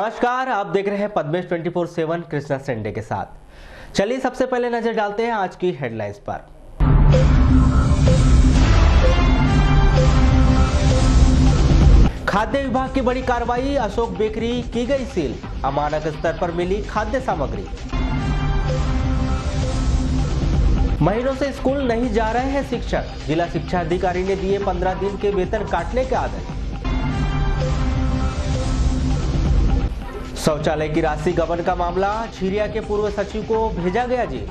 नमस्कार, आप देख रहे हैं पद्मेश 24/7 कृष्णा संडे के साथ। चलिए सबसे पहले नजर डालते हैं आज की हेडलाइंस पर। खाद्य विभाग की बड़ी कार्रवाई, अशोक बेकरी की गई सील, अमानक स्तर पर मिली खाद्य सामग्री। महीनों से स्कूल नहीं जा रहे हैं शिक्षक, जिला शिक्षा अधिकारी ने दिए 15 दिन के वेतन काटने के आदेश। शौचालय की राशि गबन का मामला, झिरिया के पूर्व सचिव को भेजा गया जेल।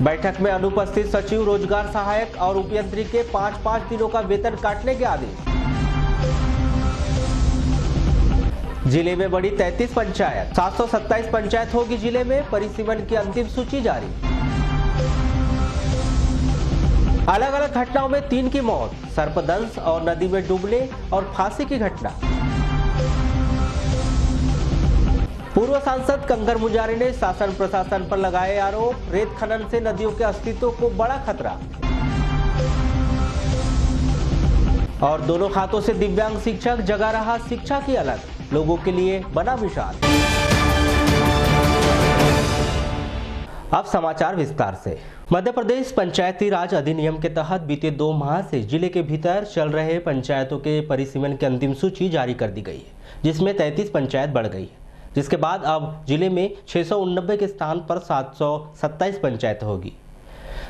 बैठक में अनुपस्थित सचिव, रोजगार सहायक और उपयंत्री के 5-5 दिनों का वेतन काटने के आदेश। जिले में बढ़ी 33 पंचायत, 727 पंचायत होगी जिले में, परिसीमन की अंतिम सूची जारी। अलग अलग घटनाओं में 3 की मौत, सर्पदंश और नदी में डूबने और फांसी की घटना। पूर्व सांसद कंगर मुजारे ने शासन प्रशासन पर लगाए आरोप, रेत खनन से नदियों के अस्तित्व को बड़ा खतरा। और दोनों हाथों से दिव्यांग शिक्षक जगा रहा शिक्षा की अलग, लोगों के लिए बना मिसाल। अब समाचार विस्तार से। मध्य प्रदेश पंचायती राज अधिनियम के तहत बीते 2 माह से जिले के भीतर चल रहे पंचायतों के परिसीमन की अंतिम सूची जारी कर दी गई है, जिसमें 33 पंचायत बढ़ गई है, जिसके बाद अब जिले में 689 के स्थान पर 727 पंचायत होगी।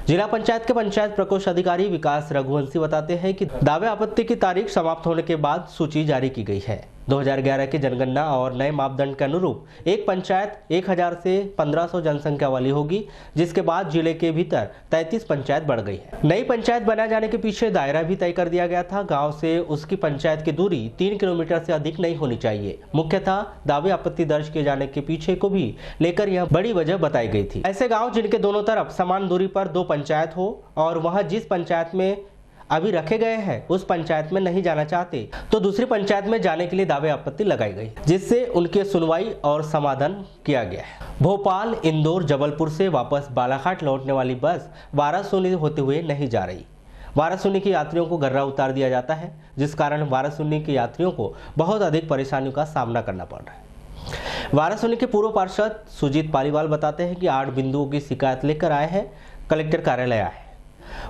जिला पंचायत के पंचायत प्रकोष्ठ अधिकारी विकास रघुवंशी बताते हैं कि दावे आपत्ति की तारीख समाप्त होने के बाद सूची जारी की गई है। 2011 की जनगणना और नए मापदंड के अनुरूप एक पंचायत 1000 से 1500 जनसंख्या वाली होगी, जिसके बाद जिले के भीतर 33 पंचायत बढ़ गई है। नई पंचायत बनाए जाने के पीछे दायरा भी तय कर दिया गया था। गांव से उसकी पंचायत की दूरी 3 किलोमीटर से अधिक नहीं होनी चाहिए। मुख्यतः दावे आपत्ति दर्ज किए जाने के पीछे को भी लेकर यह बड़ी वजह बताई गई थी। ऐसे गाँव जिनके दोनों तरफ समान दूरी पर 2 पंचायत हो और वह जिस पंचायत में अभी रखे गए हैं उस पंचायत में नहीं जाना चाहते तो दूसरी पंचायत में जाने के लिए दावे आपत्ति लगाई गई, जिससे उनकी सुनवाई और समाधान किया गया है। भोपाल, इंदौर, जबलपुर से वापस बालाघाट लौटने वाली बस वारासूनी होते हुए नहीं जा रही। वारासूनी के यात्रियों को गर्रा उतार दिया जाता है, जिस कारण वारासूनी के यात्रियों को बहुत अधिक परेशानियों का सामना करना पड़ रहा है। वारासूनी के पूर्व पार्षद सुजीत पालीवाल बताते हैं कि 8 बिंदुओं की शिकायत लेकर आए हैं, कलेक्टर कार्यालय आए।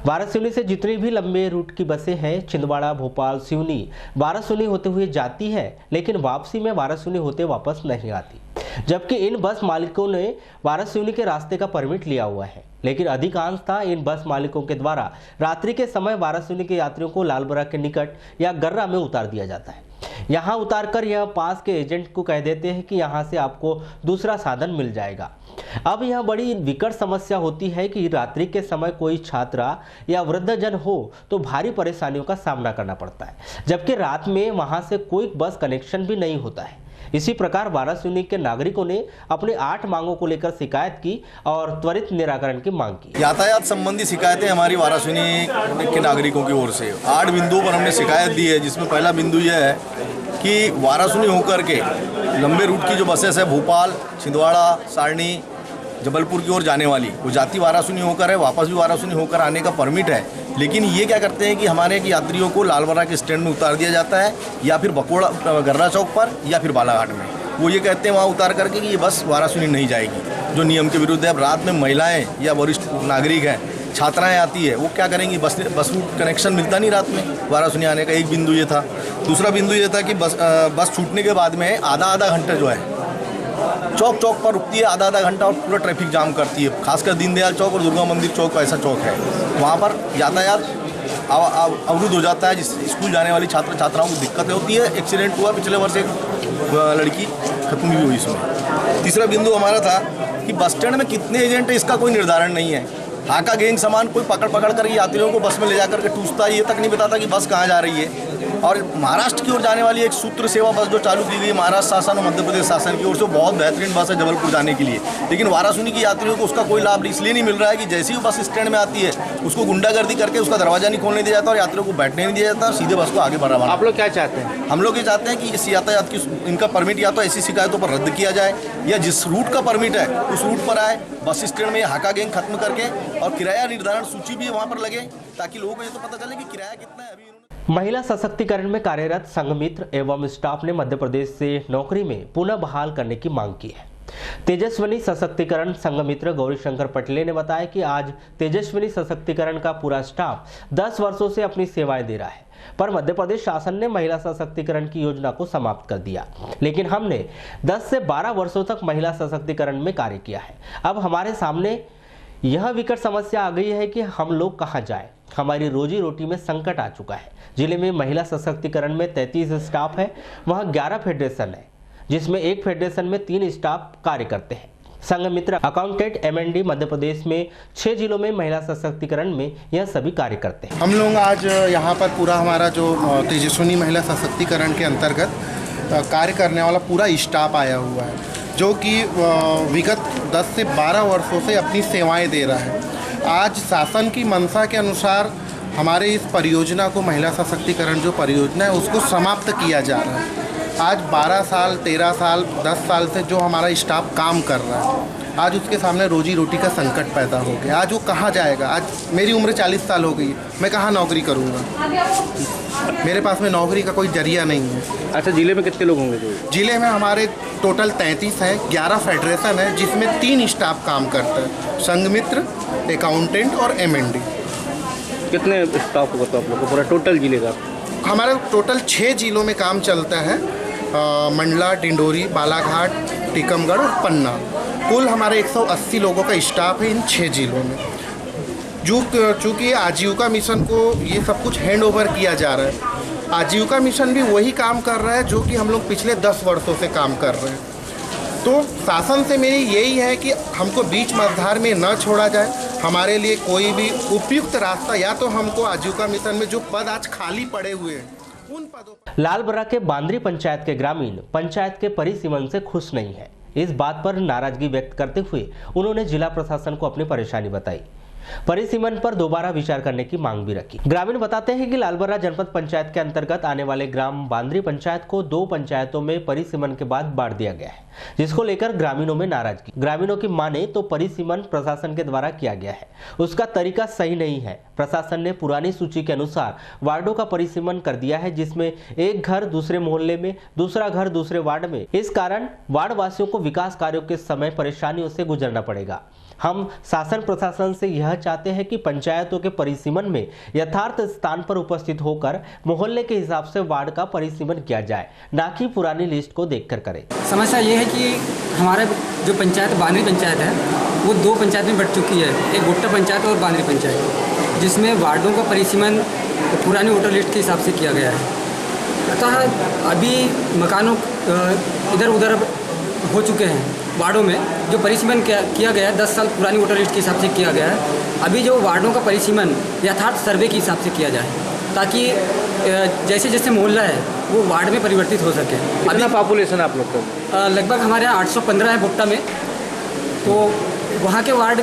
वारासूनी से जितनी भी लंबे रूट की बसें हैं, छिंदवाड़ा, भोपाल, सिवनी, वारासूनी होते हुए जाती है, लेकिन वापसी में वारासूनी होते वापस नहीं आती। जबकि इन बस मालिकों ने वारासूनी के रास्ते का परमिट लिया हुआ है, लेकिन अधिकांशतः इन बस मालिकों के द्वारा रात्रि के समय वारासूनी के यात्रियों को लालबरा के निकट या गर्रा में उतार दिया जाता है। यहाँ उतारकर यह पास के एजेंट को कह देते हैं कि यहाँ से आपको दूसरा साधन मिल जाएगा। अब यह बड़ी विकट समस्या होती है कि रात्रि के समय कोई छात्रा या वृद्धजन हो तो भारी परेशानियों का सामना करना पड़ता है, जबकि रात में वहां से कोई बस कनेक्शन भी नहीं होता है। इसी प्रकार वारासूनी के नागरिकों ने अपनी 8 मांगों को लेकर शिकायत की और त्वरित निराकरण की मांग की। यातायात संबंधी शिकायतें हमारी वारासूनी के नागरिकों की ओर से 8 बिंदुओं पर हमने शिकायत दी है, जिसमें पहला बिंदु यह है कि वारासूनी होकर के लंबे रूट की जो बसेस है, भोपाल, छिंदवाड़ा, सारणी, जबलपुर की ओर जाने वाली, वो जाती वारासूनी होकर है, वापस भी वारासूनी होकर आने का परमिट है। लेकिन ये क्या करते हैं कि हमारे यात्रियों को लालबरा के स्टैंड में उतार दिया जाता है, या फिर बकोड़ा गर्रा चौक पर, या फिर बालाघाट में। वो ये कहते हैं वहाँ उतार करके कि ये बस वारासूनी नहीं जाएगी, जो नियम के विरुद्ध है। अब रात में महिलाएं या वरिष्ठ नागरिक हैं, छात्राएं आती है, वो क्या करेंगी? बस रूट कनेक्शन मिलता नहीं रात में वारासूनी आने का। एक बिंदु ये था। दूसरा बिंदु ये था कि बस छूटने के बाद में आधा घंटा जो है चौक चौक पर रुकती है, आधा घंटा, और पूरा ट्रैफिक जाम करती है। खासकर दीनदयाल चौक और दुर्गा मंदिर चौक ऐसा चौक है, वहाँ पर यातायात अवरुद्ध हो जाता है, जिस स्कूल जाने वाली छात्राओं को दिक्कतें होती है। एक्सीडेंट हुआ पिछले वर्ष, एक लड़की खत्म भी हुई इसमें। तीसरा बिंदु हमारा था कि बस स्टैंड में कितने एजेंट है, इसका कोई निर्धारण नहीं है। हाका गैंग समान कोई पकड़ कर यात्रियों को बस में ले जाकर के टूसता है, ये तक नहीं बताता कि बस कहाँ जा रही है। और महाराष्ट्र की ओर जाने वाली एक सूत्र सेवा बस जो चालू की गई महाराष्ट्र शासन और मध्य प्रदेश शासन की ओर से, बहुत बेहतरीन बस है जबलपुर जाने के लिए, लेकिन वारासूनी की यात्रियों को उसका कोई लाभ इसलिए नहीं मिल रहा है कि जैसे ही बस स्टैंड में आती है उसको गुंडागर्दी करके उसका दरवाजा नहीं खोलने दिया जाता और यात्रियों को बैठने नहीं दिया जाता, सीधे बस को आगे बढ़ावा। आप लोग क्या चाहते हैं? हम लोग ये चाहते हैं कि इस यातायात की इनका परमिट या तो ऐसी शिकायतों पर रद्द किया जाए, या जिस रूट का परमिट है उस रूट पर आए, बस स्टैंड में हाका गैंग खत्म करके, और किराया निर्धारण सूची भी वहाँ पर लगे, ताकि लोगों को ये तो पता चले कि किराया कितना है। अभी महिला सशक्तिकरण में कार्यरत संघमित्र एवं स्टाफ ने मध्य प्रदेश से नौकरी में पुनः बहाल करने की मांग की है। तेजस्विनी सशक्तिकरण संघमित्र गौरीशंकर पटले ने बताया कि आज तेजस्विनी सशक्तिकरण का पूरा स्टाफ 10 वर्षों से अपनी सेवाएं दे रहा है, पर मध्य प्रदेश शासन ने महिला सशक्तिकरण की योजना को समाप्त कर दिया। लेकिन हमने 10 से 12 वर्षों तक महिला सशक्तिकरण में कार्य किया है। अब हमारे सामने यह विकट समस्या आ गई है कि हम लोग कहां जाएं। हमारी रोजी रोटी में संकट आ चुका है। जिले में महिला सशक्तिकरण में 33 स्टाफ है, वहां 11 फेडरेशन है, जिसमें एक फेडरेशन में 3 स्टाफ कार्य करते हैं। संघमित्र अकाउंटेंट MND मध्य प्रदेश में 6 जिलों में महिला सशक्तिकरण में यह सभी कार्य करते हैं। हम लोग आज यहाँ पर पूरा हमारा जो तेजस्विनी महिला सशक्तिकरण के अंतर्गत कार्य करने वाला पूरा स्टाफ आया हुआ है, जो कि विगत 10 से 12 वर्षों से अपनी सेवाएं दे रहा है। आज शासन की मंशा के अनुसार हमारे इस परियोजना को, महिला सशक्तिकरण जो परियोजना है, उसको समाप्त किया जा रहा है। आज 12 साल, 13 साल, 10 साल से जो हमारा स्टाफ काम कर रहा है, आज उसके सामने रोजी रोटी का संकट पैदा हो गया। आज वो कहाँ जाएगा? आज मेरी उम्र 40 साल हो गई, मैं कहाँ नौकरी करूँगा? मेरे पास में नौकरी का कोई जरिया नहीं है। अच्छा, जिले में कितने लोग होंगे? जिले में हमारे टोटल 33 हैं, 11 फेडरेशन है, जिसमें 3 स्टाफ काम करता है, संघमित्र, अकाउंटेंट और MND। कितने स्टाफ होगा तो आप लोग को पूरा टोटल जिले का? हमारे टोटल 6 जिलों में काम चलता है, मंडला, डिंडोरी, बालाघाट, टीकमगढ़ और पन्ना। कुल हमारे 180 लोगों का स्टाफ है इन 6 जिलों में। चूँकि आजीविका मिशन को ये सब कुछ हैंड ओवर किया जा रहा है। आजीविका मिशन भी वही काम कर रहा है जो कि हम लोग पिछले 10 वर्षों से काम कर रहे हैं। तो शासन से मेरी यही है कि हमको बीच मझधार में न छोड़ा जाए। हमारे लिए कोई भी उपयुक्त रास्ता, या तो हमको आजीविका मिशन में जो पद आज खाली पड़े हुए हैं उन पदों। लालबर्रा के बांद्री पंचायत के ग्रामीण पंचायत के परिसीमन से खुश नहीं है। इस बात पर नाराजगी व्यक्त करते हुए उन्होंने जिला प्रशासन को अपनी परेशानी बताई। परिसीमन पर दोबारा विचार करने की मांग भी रखी। ग्रामीण बताते हैं कि लालबर्रा जनपद पंचायत के अंतर्गत आने वाले ग्राम बांद्री पंचायत को 2 पंचायतों में परिसीमन के बाद बांट दिया गया है, जिसको लेकर ग्रामीणों में नाराजगी। ग्रामीणों की माने तो परिसीमन प्रशासन के द्वारा किया गया है, उसका तरीका सही नहीं है। प्रशासन ने पुरानी सूची के अनुसार वार्डों का परिसीमन कर दिया है, जिसमें एक घर दूसरे मोहल्ले में, दूसरा घर दूसरे वार्ड में। इस कारण वार्ड वासियों को विकास कार्यों के समय परेशानियों से गुजरना पड़ेगा। हम शासन प्रशासन से यह चाहते हैं कि पंचायतों के परिसीमन में यथार्थ स्थान पर उपस्थित होकर मोहल्ले के हिसाब से वार्ड का परिसीमन किया जाए, ना कि पुरानी लिस्ट को देखकर करें। समस्या ये है कि हमारा जो पंचायत बांद्री पंचायत है वो 2 पंचायत में बट चुकी है, एक गुट्टा पंचायत और बांद्री पंचायत, जिसमें वार्डों का परिसीमन पुरानी वोटर लिस्ट के हिसाब से किया गया है। अतः अभी मकानों इधर उधर हो चुके हैं वार्डों में। जो परिसीमन किया गया है 10 साल पुरानी वोटर लिस्ट के हिसाब से किया गया है। अभी जो वार्डों का परिसीमन यथार्थ सर्वे के हिसाब से किया जाए, ताकि जैसे जैसे मोहल्ला है वो वार्ड में परिवर्तित हो सके। कितना पॉपुलेशन आप लोग का? लगभग हमारे यहाँ 815 है भुट्टा में। तो वहाँ के वार्ड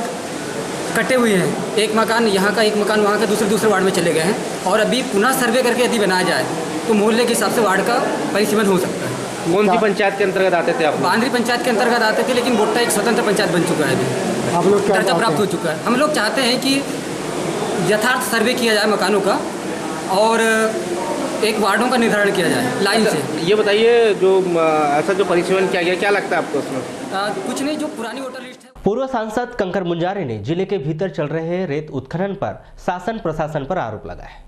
कटे हुए हैं, एक मकान यहाँ का, एक मकान वहाँ का, दूसरे वार्ड में चले गए हैं। और अभी पुनः सर्वे करके यदि बनाया जाए तो मोहल्ले के हिसाब से वार्ड का परिसीमन हो सकता है। कौन सी पंचायत के अंतर्गत आते थे आप? बांद्री पंचायत के अंतर्गत आते थे, लेकिन भुट्टा एक स्वतंत्र पंचायत बन चुका है अभी। आप लोग दर्जा प्राप्त हो चुका है। हम लोग चाहते हैं कि यथार्थ सर्वे किया जाए मकानों का और एक वार्डों का निर्धारण किया जाए लाइन से। ये बताइए, जो ऐसा जो परिसीमन किया गया, क्या लगता है आपको उसमें? कुछ नहीं, जो पुरानी वोटर लिस्ट है। पूर्व सांसद कंकर मुंजारे ने जिले के भीतर चल रहे रेत उत्खनन पर शासन प्रशासन पर आरोप लगाया।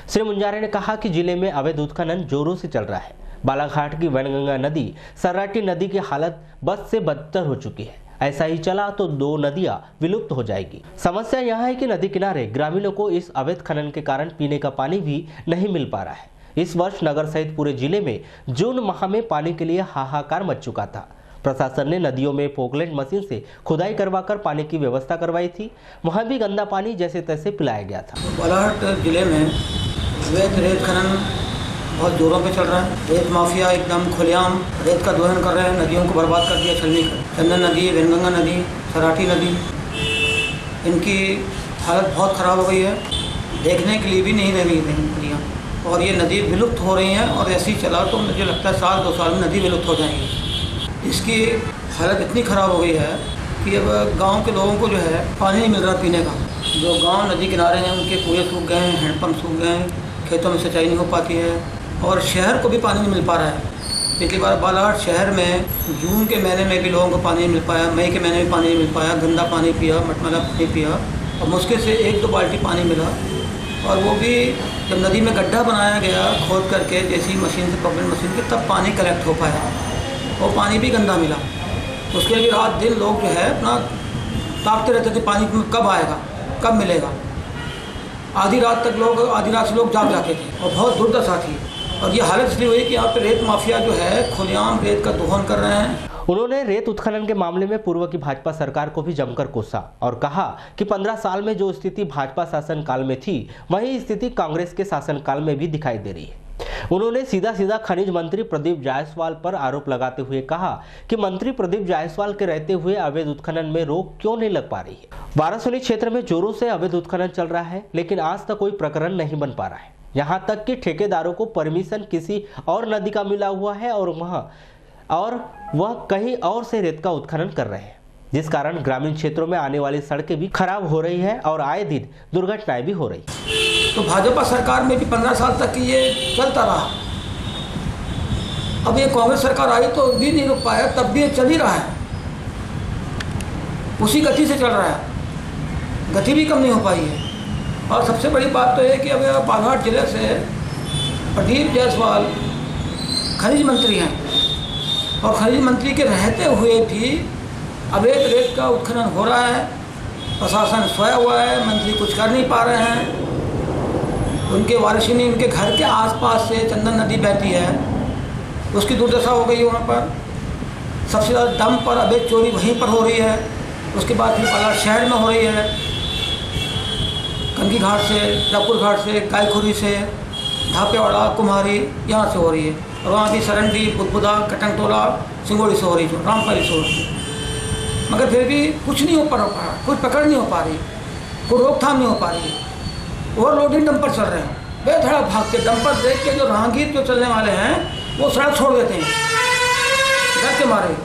श्री मुंजारे ने कहा कि जिले में अवैध उत्खनन जोरों से चल रहा है। बालाघाट की वैनगंगा नदी सर्राटी नदी की हालत बद से बदतर हो चुकी है। ऐसा ही चला तो 2 नदियां विलुप्त हो जाएगी। समस्या यह है कि नदी किनारे ग्रामीणों को इस अवैध खनन के कारण पीने का पानी भी नहीं मिल पा रहा है। इस वर्ष नगर सहित पूरे जिले में जून माह में पानी के लिए हाहाकार मच चुका था। प्रशासन ने नदियों में पोकलेट मशीन से खुदाई करवाकर पानी की व्यवस्था करवाई थी। वहां भी गंदा पानी जैसे तैसे पिलाया गया था। बालाघाट जिले में अवैध रेत खनन बहुत जोरों पे चल रहा है। रेत माफिया एकदम खुलेआम रेत का दोहन कर रहे हैं, नदियों को बर्बाद कर दिया छलनी कर। चंदन नदी, वैनगंगा नदी, सराठी नदी, इनकी हालत बहुत ख़राब हो गई है। देखने के लिए भी नहीं रह गई थी नदियाँ, और ये नदी विलुप्त हो रही हैं। और ऐसे ही चला तो मुझे लगता है 1-2 साल में नदी विलुप्त हो जाएंगी। इसकी हालत इतनी ख़राब हो गई है कि अब गांव के लोगों को जो है पानी नहीं मिल रहा पीने का। जो गांव नदी किनारे हैं उनके कुएँ सूख गए हैं, हैंडपम्प सूख गए हैं, खेतों में सिंचाई नहीं हो पाती है और शहर को भी पानी नहीं मिल पा रहा है। पिछली बार बालाघाट शहर में जून के महीने में भी लोगों को पानी नहीं मिल पाया, मई के महीने में पानी नहीं मिल पाया, गंदा पानी पिया, मटमैला पानी पिया और मुश्किल से 1-2 बाल्टी पानी मिला और वो भी जब नदी में गड्ढा बनाया गया खोद करके जैसी मशीन से पम्पिंग मशीन के तब पानी कलेक्ट हो पाया और पानी भी गंदा मिला। उसके लिए रात दिन लोग जो है अपना ताकते रहते थे पानी कब आएगा, कब मिलेगा। आधी रात से लोग जाग जाते थे और बहुत दुर्दशा थी। और ये हालत इसलिए हुई कि यहाँ पे रेत माफिया जो है खुलेआम रेत का दोहन कर रहे हैं। उन्होंने रेत उत्खनन के मामले में पूर्व की भाजपा सरकार को भी जमकर कोसा और कहा कि 15 साल में जो स्थिति भाजपा शासनकाल में थी वही स्थिति कांग्रेस के शासनकाल में भी दिखाई दे रही है। उन्होंने सीधा खनिज मंत्री प्रदीप जायसवाल पर आरोप लगाते हुए कहा कि मंत्री प्रदीप जायसवाल के रहते हुए अवैध उत्खनन में रोक क्यों नहीं लग पा रही है। वारासुनी क्षेत्र में जोरों से अवैध उत्खनन चल रहा है लेकिन आज तक कोई प्रकरण नहीं बन पा रहा है। यहाँ तक कि ठेकेदारों को परमिशन किसी और नदी का मिला हुआ है और वह कहीं और से रेत का उत्खनन कर रहे हैं, जिस कारण ग्रामीण क्षेत्रों में आने वाली सड़कें भी खराब हो रही है और आए दिन दुर्घटनाएं भी हो रही। तो भाजपा सरकार में भी 15 साल तक ये चलता रहा। अब ये कांग्रेस सरकार आई तो भी नहीं रुक पाया, तब भी ये चल ही रहा है, उसी गति से चल रहा है, गति भी कम नहीं हो पाई है। और सबसे बड़ी बात तो है कि अब बालाघाट जिले से प्रदीप जायसवाल खनिज मंत्री हैं और खनिज मंत्री के रहते हुए भी अवैध रेत का उत्खनन हो रहा है। प्रशासन सोया हुआ है, मंत्री कुछ कर नहीं पा रहे हैं। उनके वारिसनी उनके घर के आसपास से चंदन नदी बहती है, उसकी दुर्दशा हो गई वहाँ पर। सबसे ज़्यादा दम पर अवैध चोरी वहीं पर हो रही है। उसके बाद फिर बालाघाट शहर में हो रही है, कंगी घाट से, रापुर घाट से, गायखुरी से, धापेवाड़ा, कुम्हारी, यहाँ से हो रही है। और वहाँ भी सरंडी, बुदबुदा, कटंगटोला, सिंगोड़ी से हो रही है, रामपाली से हो रही है। मगर फिर भी कुछ नहीं हो पा रहा, कुछ पकड़ नहीं हो पा रही, कोई रोकथाम नहीं हो पा रही। ओवरलोडिंग डंपर चल रहे हैं, बेधड़क भागते डंपर देख के जो राहगीर जो चलने वाले हैं वो सड़क छोड़ देते हैं डर के मारे,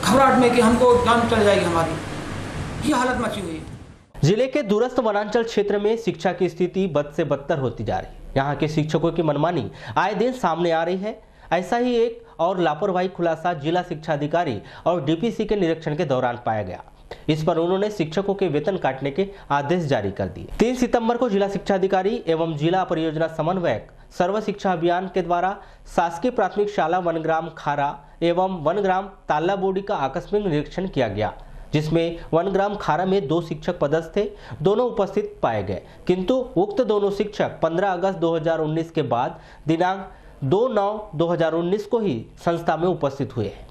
घबराहट में कि हमको जान चल जाएगी हमारी। ये हालत मची हुई है। जिले के दूरस्थ वनांचल क्षेत्र में शिक्षा की स्थिति बद से बदतर होती जा रही है। यहाँ के शिक्षकों की मनमानी आए दिन सामने आ रही है। ऐसा ही एक और लापरवाही खुलासा जिला शिक्षा अधिकारी और डीपीसी के निरीक्षण के दौरान पाया गया। इस पर उन्होंने शिक्षकों के वेतन काटने के आदेश जारी कर दिए। 3 सितंबर को जिला शिक्षा अधिकारी एवं जिला परियोजना समन्वयक सर्व शिक्षा अभियान के द्वारा शासकीय प्राथमिक शाला वनग्राम खारा एवं वनग्राम तालाबोड़ी का आकस्मिक निरीक्षण किया गया, जिसमें वनग्राम खारा में 2 शिक्षक पदस्थ थे, दोनों उपस्थित पाए गए, किंतु उक्त दोनों शिक्षक 15 अगस्त 2019 के बाद दिनांक 2/9/2019 को ही संस्था में उपस्थित हुए हैं।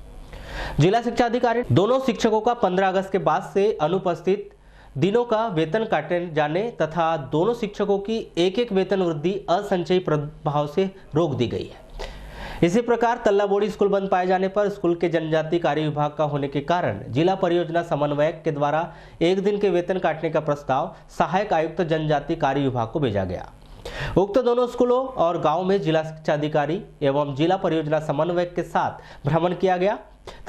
जिला शिक्षा अधिकारी दोनों शिक्षकों का 15 अगस्त के बाद से अनुपस्थित दिनों का वेतन काटे जाने तथा दोनों शिक्षकों की एक वेतन वृद्धि असंचयी प्रभाव से रोक दी गई है। इसी प्रकार तल्लाबोड़ी स्कूल बंद पाए जाने पर स्कूल के जनजाति कार्य विभाग का होने के कारण जिला परियोजना समन्वयक के द्वारा 1 दिन के वेतन काटने का प्रस्ताव सहायक आयुक्त जनजाति कार्य विभाग को भेजा गया। उक्त दोनों स्कूलों और गांव में जिला शिक्षा अधिकारी एवं जिला परियोजना समन्वयक के साथ भ्रमण किया गया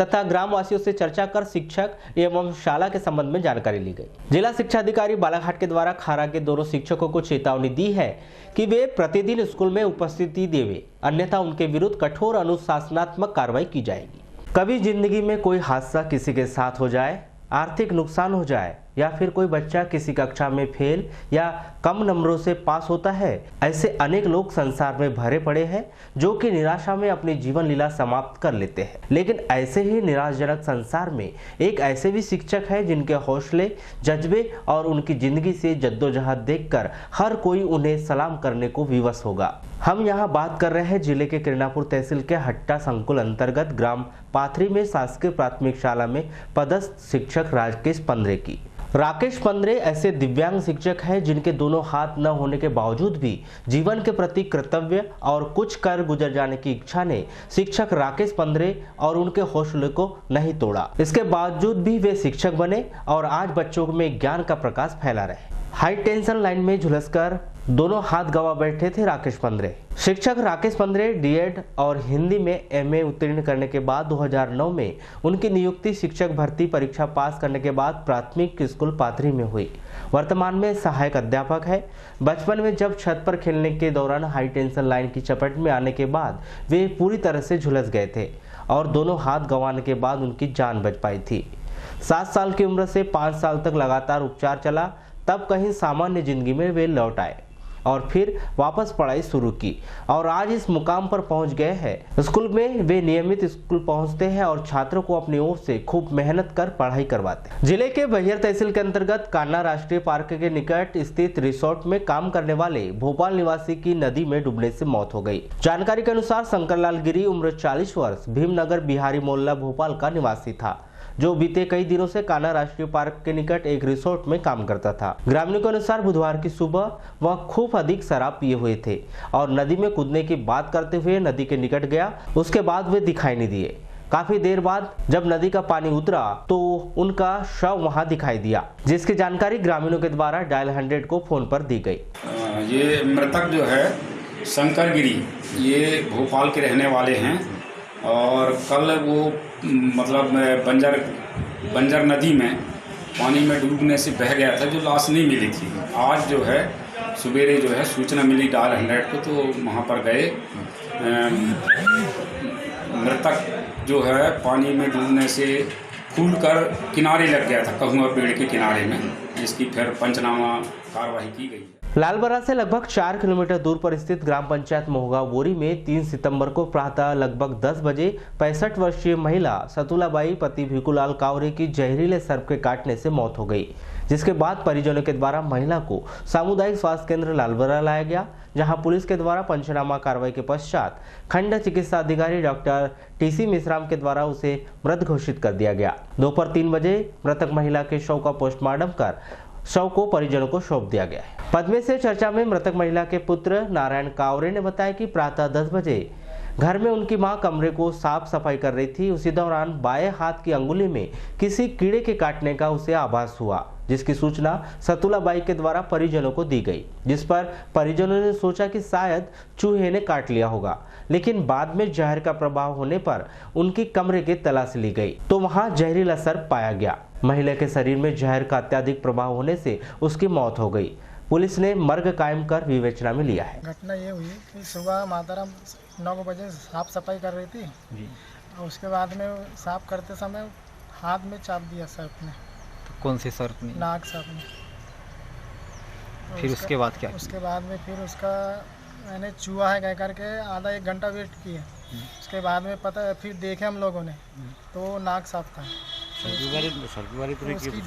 तथा ग्रामवासियों से चर्चा कर शिक्षक एवं शाला के संबंध में जानकारी ली गई। जिला शिक्षा अधिकारी बालाघाट के द्वारा खारा के दोनों शिक्षकों को चेतावनी दी है कि वे प्रतिदिन स्कूल में उपस्थिति देवे, अन्यथा उनके विरुद्ध कठोर अनुशासनात्मक कार्रवाई की जाएगी। कभी जिंदगी में कोई हादसा किसी के साथ हो जाए, आर्थिक नुकसान हो जाए या फिर कोई बच्चा किसी कक्षा में फेल या कम नंबरों से पास होता है, ऐसे अनेक लोग संसार में भरे पड़े हैं जो कि निराशा में अपनी जीवन लीला समाप्त कर लेते हैं। लेकिन ऐसे ही निराशजनक संसार में एक ऐसे भी शिक्षक है जिनके हौसले, जज्बे और उनकी जिंदगी से जद्दोजहद देखकर हर कोई उन्हें सलाम करने को विवश होगा। हम यहाँ बात कर रहे हैं जिले के किरणापुर तहसील के हट्टा संकुल अंतर्गत ग्राम पाथरी में शासकीय प्राथमिक शाला में पदस्थ शिक्षक राकेश पंद्रे की। राकेश पंद्रे ऐसे दिव्यांग शिक्षक हैं जिनके दोनों हाथ न होने के बावजूद भी जीवन के प्रति कर्तव्य और कुछ कर गुजर जाने की इच्छा ने शिक्षक राकेश पंद्रे और उनके हौसले को नहीं तोड़ा। इसके बावजूद भी वे शिक्षक बने और आज बच्चों में ज्ञान का प्रकाश फैला रहे। हाई टेंशन लाइन में झुलसकर दोनों हाथ गंवा बैठे थे राकेश पंद्रे। शिक्षक राकेश पंद्रे डीएड और हिंदी में एमए उत्तीर्ण करने के बाद 2009 में उनकी नियुक्ति शिक्षक भर्ती परीक्षा पास करने के बाद प्राथमिक स्कूल पाथरी में हुई। वर्तमान में सहायक अध्यापक है। बचपन में जब छत पर खेलने के दौरान हाई टेंशन लाइन की चपेट में आने के बाद वे पूरी तरह से झुलस गए थे और दोनों हाथ गंवाने के बाद उनकी जान बच पाई थी। 7 साल की उम्र से 5 साल तक लगातार उपचार चला, तब कहीं सामान्य जिंदगी में वे लौट आए और फिर वापस पढ़ाई शुरू की और आज इस मुकाम पर पहुंच गए हैं। स्कूल में वे नियमित स्कूल पहुंचते हैं और छात्रों को अपनी ओर से खूब मेहनत कर पढ़ाई करवाते हैं। जिले के बहियर तहसील के अंतर्गत कान्हा राष्ट्रीय पार्क के निकट स्थित रिसोर्ट में काम करने वाले भोपाल निवासी की नदी में डूबने से मौत हो गई। जानकारी के अनुसार शंकरलाल गिरी उम्र 40 वर्ष भीमनगर बिहारी मोहल्ला भोपाल का निवासी था, जो बीते कई दिनों से कान्हा राष्ट्रीय पार्क के निकट एक रिसोर्ट में काम करता था। ग्रामीणों के अनुसार बुधवार की सुबह वह खूब अधिक शराब पिए हुए थे और नदी में कूदने की बात करते हुए नदी के निकट गया। उसके बाद वे दिखाई नहीं दिए। काफी देर बाद जब नदी का पानी उतरा तो उनका शव वहां दिखाई दिया, जिसकी जानकारी ग्रामीणों के द्वारा डायल 100 को फोन पर दी गई। ये मृतक जो है शंकर गिरी, ये भोपाल के रहने वाले हैं और कल वो मतलब बंजर नदी में पानी में डूबने से बह गया था, जो लाश नहीं मिली थी। आज जो है सवेरे जो है सूचना मिली डायल 100 को, तो वहाँ पर गए। मृतक जो है पानी में डूबने से फूलकर किनारे लग गया था, कहुआ पेड़ के किनारे में, जिसकी फिर पंचनामा कार्रवाई की गई। लालबरा से लगभग 4 किलोमीटर दूर पर स्थित ग्राम पंचायत मोहगांव बोरी में 3 सितंबर को प्रातः लगभग 10 बजे 65 वर्षीय महिला सतुलाबाई पति भिकुलाल कावरे की जहरीले सर्प के काटने से मौत हो गई, जिसके बाद परिजनों के द्वारा महिला को सामुदायिक स्वास्थ्य केंद्र लालबरा लाया गया, जहां पुलिस के द्वारा पंचनामा कार्रवाई के पश्चात खंड चिकित्सा अधिकारी डॉक्टर टीसी मिश्राम के द्वारा उसे मृत घोषित कर दिया गया। दोपहर 3 बजे मृतक महिला के शव का पोस्टमार्टम कर शव को परिजनों को सौंप दिया गया है। पद्मे से चर्चा में मृतक महिला के पुत्र नारायण कावरे ने बताया कि प्रातः 10 बजे घर में उनकी मां कमरे को साफ सफाई कर रही थी। उसी दौरान बाएं हाथ की अंगुली में किसी कीड़े के काटने का उसे आभास हुआ, जिसकी सूचना सतुलाबाई के द्वारा परिजनों को दी गई, जिस पर परिजनों ने सोचा कि शायद चूहे ने काट लिया होगा, लेकिन बाद में जहर का प्रभाव होने पर उनकी कमरे की तलाशी ली गई तो वहां जहरीला सर्प पाया गया। महिला के शरीर में जहर का अत्यधिक प्रभाव होने से उसकी मौत हो गई। पुलिस ने मर्ग कायम कर विवेचना में लिया है। घटना ये हुई कि सुबह माताराम 9 बजे साफ सफाई कर रही थी और उसके बाद में साफ करते समय हाथ में चाप दिया सर्प ने। तो कौन सी सर्प ने? नाग सर्प ने। तो फिर उसके बाद क्या? उसके बाद में फिर उसका मैंने चूहा है कह करके आधा 1 घंटा वेट किया। उसके बाद में पता फिर देखे हम लोगों ने तो नाग साफ था। उसकी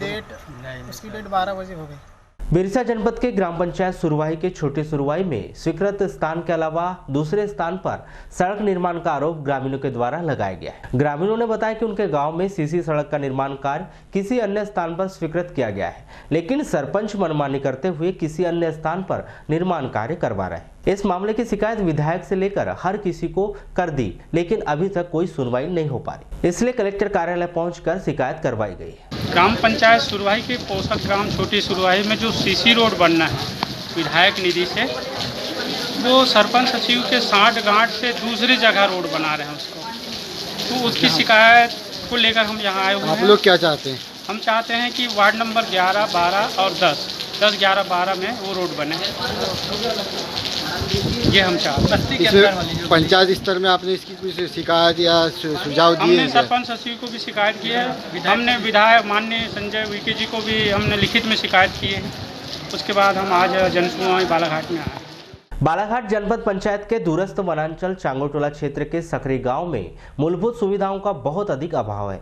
डेट 12 बजे हो गई। बिरसा जनपद के ग्राम पंचायत सुरवाही के छोटे सुरवाही में स्वीकृत स्थान के अलावा दूसरे स्थान पर सड़क निर्माण का आरोप ग्रामीणों के द्वारा लगाया गया है। ग्रामीणों ने बताया कि उनके गांव में सीसी सड़क का निर्माण कार्य किसी अन्य स्थान पर स्वीकृत किया गया है, लेकिन सरपंच मनमानी करते हुए किसी अन्य स्थान पर निर्माण कार्य करवा रहे हैं। इस मामले की शिकायत विधायक से लेकर हर किसी को कर दी, लेकिन अभी तक कोई सुनवाई नहीं हो पा रही, इसलिए कलेक्टर कार्यालय पहुंचकर शिकायत करवाई गई है। ग्राम पंचायत सुरवाही के पोषक ग्राम छोटी सुरवाही में जो सीसी रोड बनना है विधायक निधि से, वो सरपंच सचिव के 60 गांठ से दूसरी जगह रोड बना रहे हैं उसको, तो उसकी शिकायत को लेकर हम यहाँ आए हुए हैं। आप लोग क्या चाहते हैं? हम चाहते हैं कि वार्ड नंबर 11, 12 और 10, 11, 12 में वो रोड बने, ये हम चाहते हैं। पंचायत स्तर में आपने इसकी कुछ शिकायत या सुझाव दिए? हमने सरपंच सचिव को भी शिकायत की है, हमने विधायक माननीय संजय वीके जी को भी हमने लिखित में शिकायत की है। उसके बाद हम आज जनसुनवाई बालाघाट में आए। बालाघाट जनपद पंचायत के दूरस्थ वनांचल चांगोटोला क्षेत्र के सकरी गांव में मूलभूत सुविधाओं का बहुत अधिक अभाव है।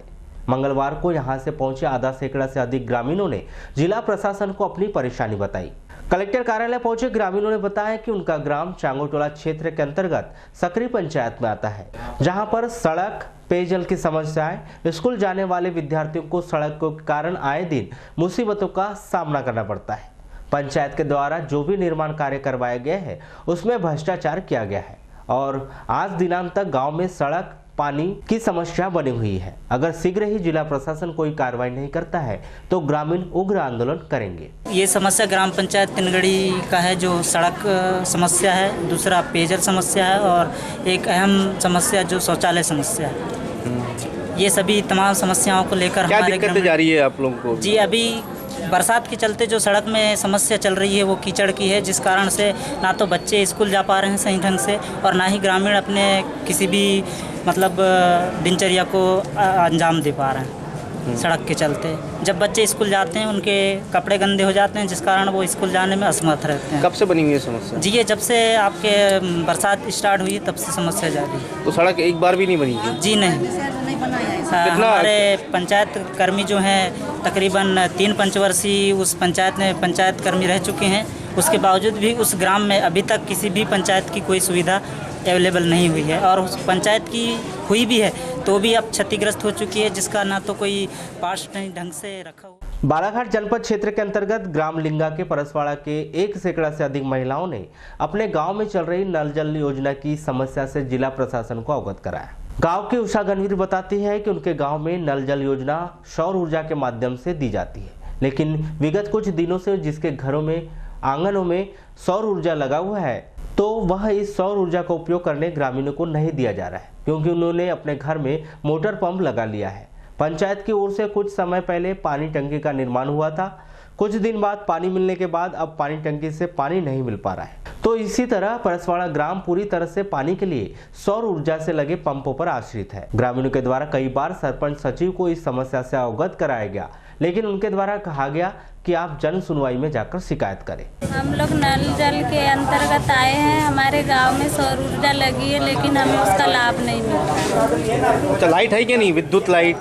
मंगलवार को यहां से पहुंचे आधा सैकड़ा से अधिक ग्रामीणों ने जिला प्रशासन को अपनी परेशानी बताई। कलेक्टर कार्यालय पहुंचे ग्रामीणों ने बताया कि उनका ग्राम चांगोटोला क्षेत्र के अंतर्गत सकरी पंचायत में आता है, जहां पर सड़क, पेयजल की समस्याएं, स्कूल जाने वाले विद्यार्थियों को सड़क के कारण आए दिन मुसीबतों का सामना करना पड़ता है। पंचायत के द्वारा जो भी निर्माण कार्य करवाए गए हैं उसमें भ्रष्टाचार किया गया है और आज दिनांत तक गाँव में सड़क, पानी की समस्या बनी हुई है। अगर शीघ्र ही जिला प्रशासन कोई कार्रवाई नहीं करता है तो ग्रामीण उग्र आंदोलन करेंगे। ये समस्या ग्राम पंचायत तिनगड़ी का है, जो सड़क समस्या है, दूसरा पेयजल समस्या है और एक अहम समस्या जो शौचालय समस्या है। ये सभी तमाम समस्याओं को लेकर क्या दिक्कतें जा रही है आप लोगों को? जी, अभी बरसात के चलते जो सड़क में समस्या चल रही है वो कीचड़ की है, जिस कारण से ना तो बच्चे स्कूल जा पा रहे हैं सही ढंग से और ना ही ग्रामीण अपने किसी भी मतलब दिनचर्या को अंजाम दे पा रहे हैं सड़क के चलते। जब बच्चे स्कूल जाते हैं उनके कपड़े गंदे हो जाते हैं, जिस कारण वो स्कूल जाने में असमर्थ रहते हैं। कब से बनी हुई है समस्या? जी, ये जब से आपके बरसात स्टार्ट हुई तब से समस्या जा रही है। तो सड़क एक बार भी नहीं बनी है? जी नहीं। हमारे पंचायत कर्मी जो हैं तकरीबन 3 पंचवर्षीय उस पंचायत में पंचायत कर्मी रह चुके हैं, उसके बावजूद भी उस ग्राम में अभी तक किसी भी पंचायत की कोई सुविधा अवेलेबल नहीं हुई है और उस पंचायत की हुई भी है तो भी अब क्षतिग्रस्त हो चुकी है, जिसका ना तो कोई पार्ट नहीं ढंग से रखा हुआ। बालाघाट जनपद क्षेत्र के अंतर्गत ग्राम लिंगा के परसवाड़ा के 1 सैकड़ा से अधिक महिलाओं ने अपने गांव में चल रही नल जल योजना की समस्या से जिला प्रशासन को अवगत कराया। गांव की उषा गणवीर बताती है कि उनके गांव में नल जल योजना सौर ऊर्जा के माध्यम से दी जाती है, लेकिन विगत कुछ दिनों से जिसके घरों में आंगनों में सौर ऊर्जा लगा हुआ है तो वह इस सौर ऊर्जा का उपयोग करने ग्रामीणों को नहीं दिया जा रहा है, क्योंकि उन्होंने अपने घर में मोटर पंप लगा लिया है। पंचायत की ओर से कुछ समय पहले पानी टंकी का निर्माण हुआ था, कुछ दिन बाद पानी मिलने के बाद अब पानी टंकी से पानी नहीं मिल पा रहा है। तो इसी तरह परसवाड़ा ग्राम पूरी तरह से पानी के लिए सौर ऊर्जा से लगे पंपों पर आश्रित है। ग्रामीणों के द्वारा कई बार सरपंच सचिव को इस समस्या से अवगत कराया गया, लेकिन उनके द्वारा कहा गया कि आप जन सुनवाई में जाकर शिकायत करें। हम लोग नल जल के अंतर्गत आए हैं, हमारे गांव में सौर ऊर्जा लगी है लेकिन हमें उसका लाभ नहीं मिलता। तो लाइट है क्या नहीं? विद्युत लाइट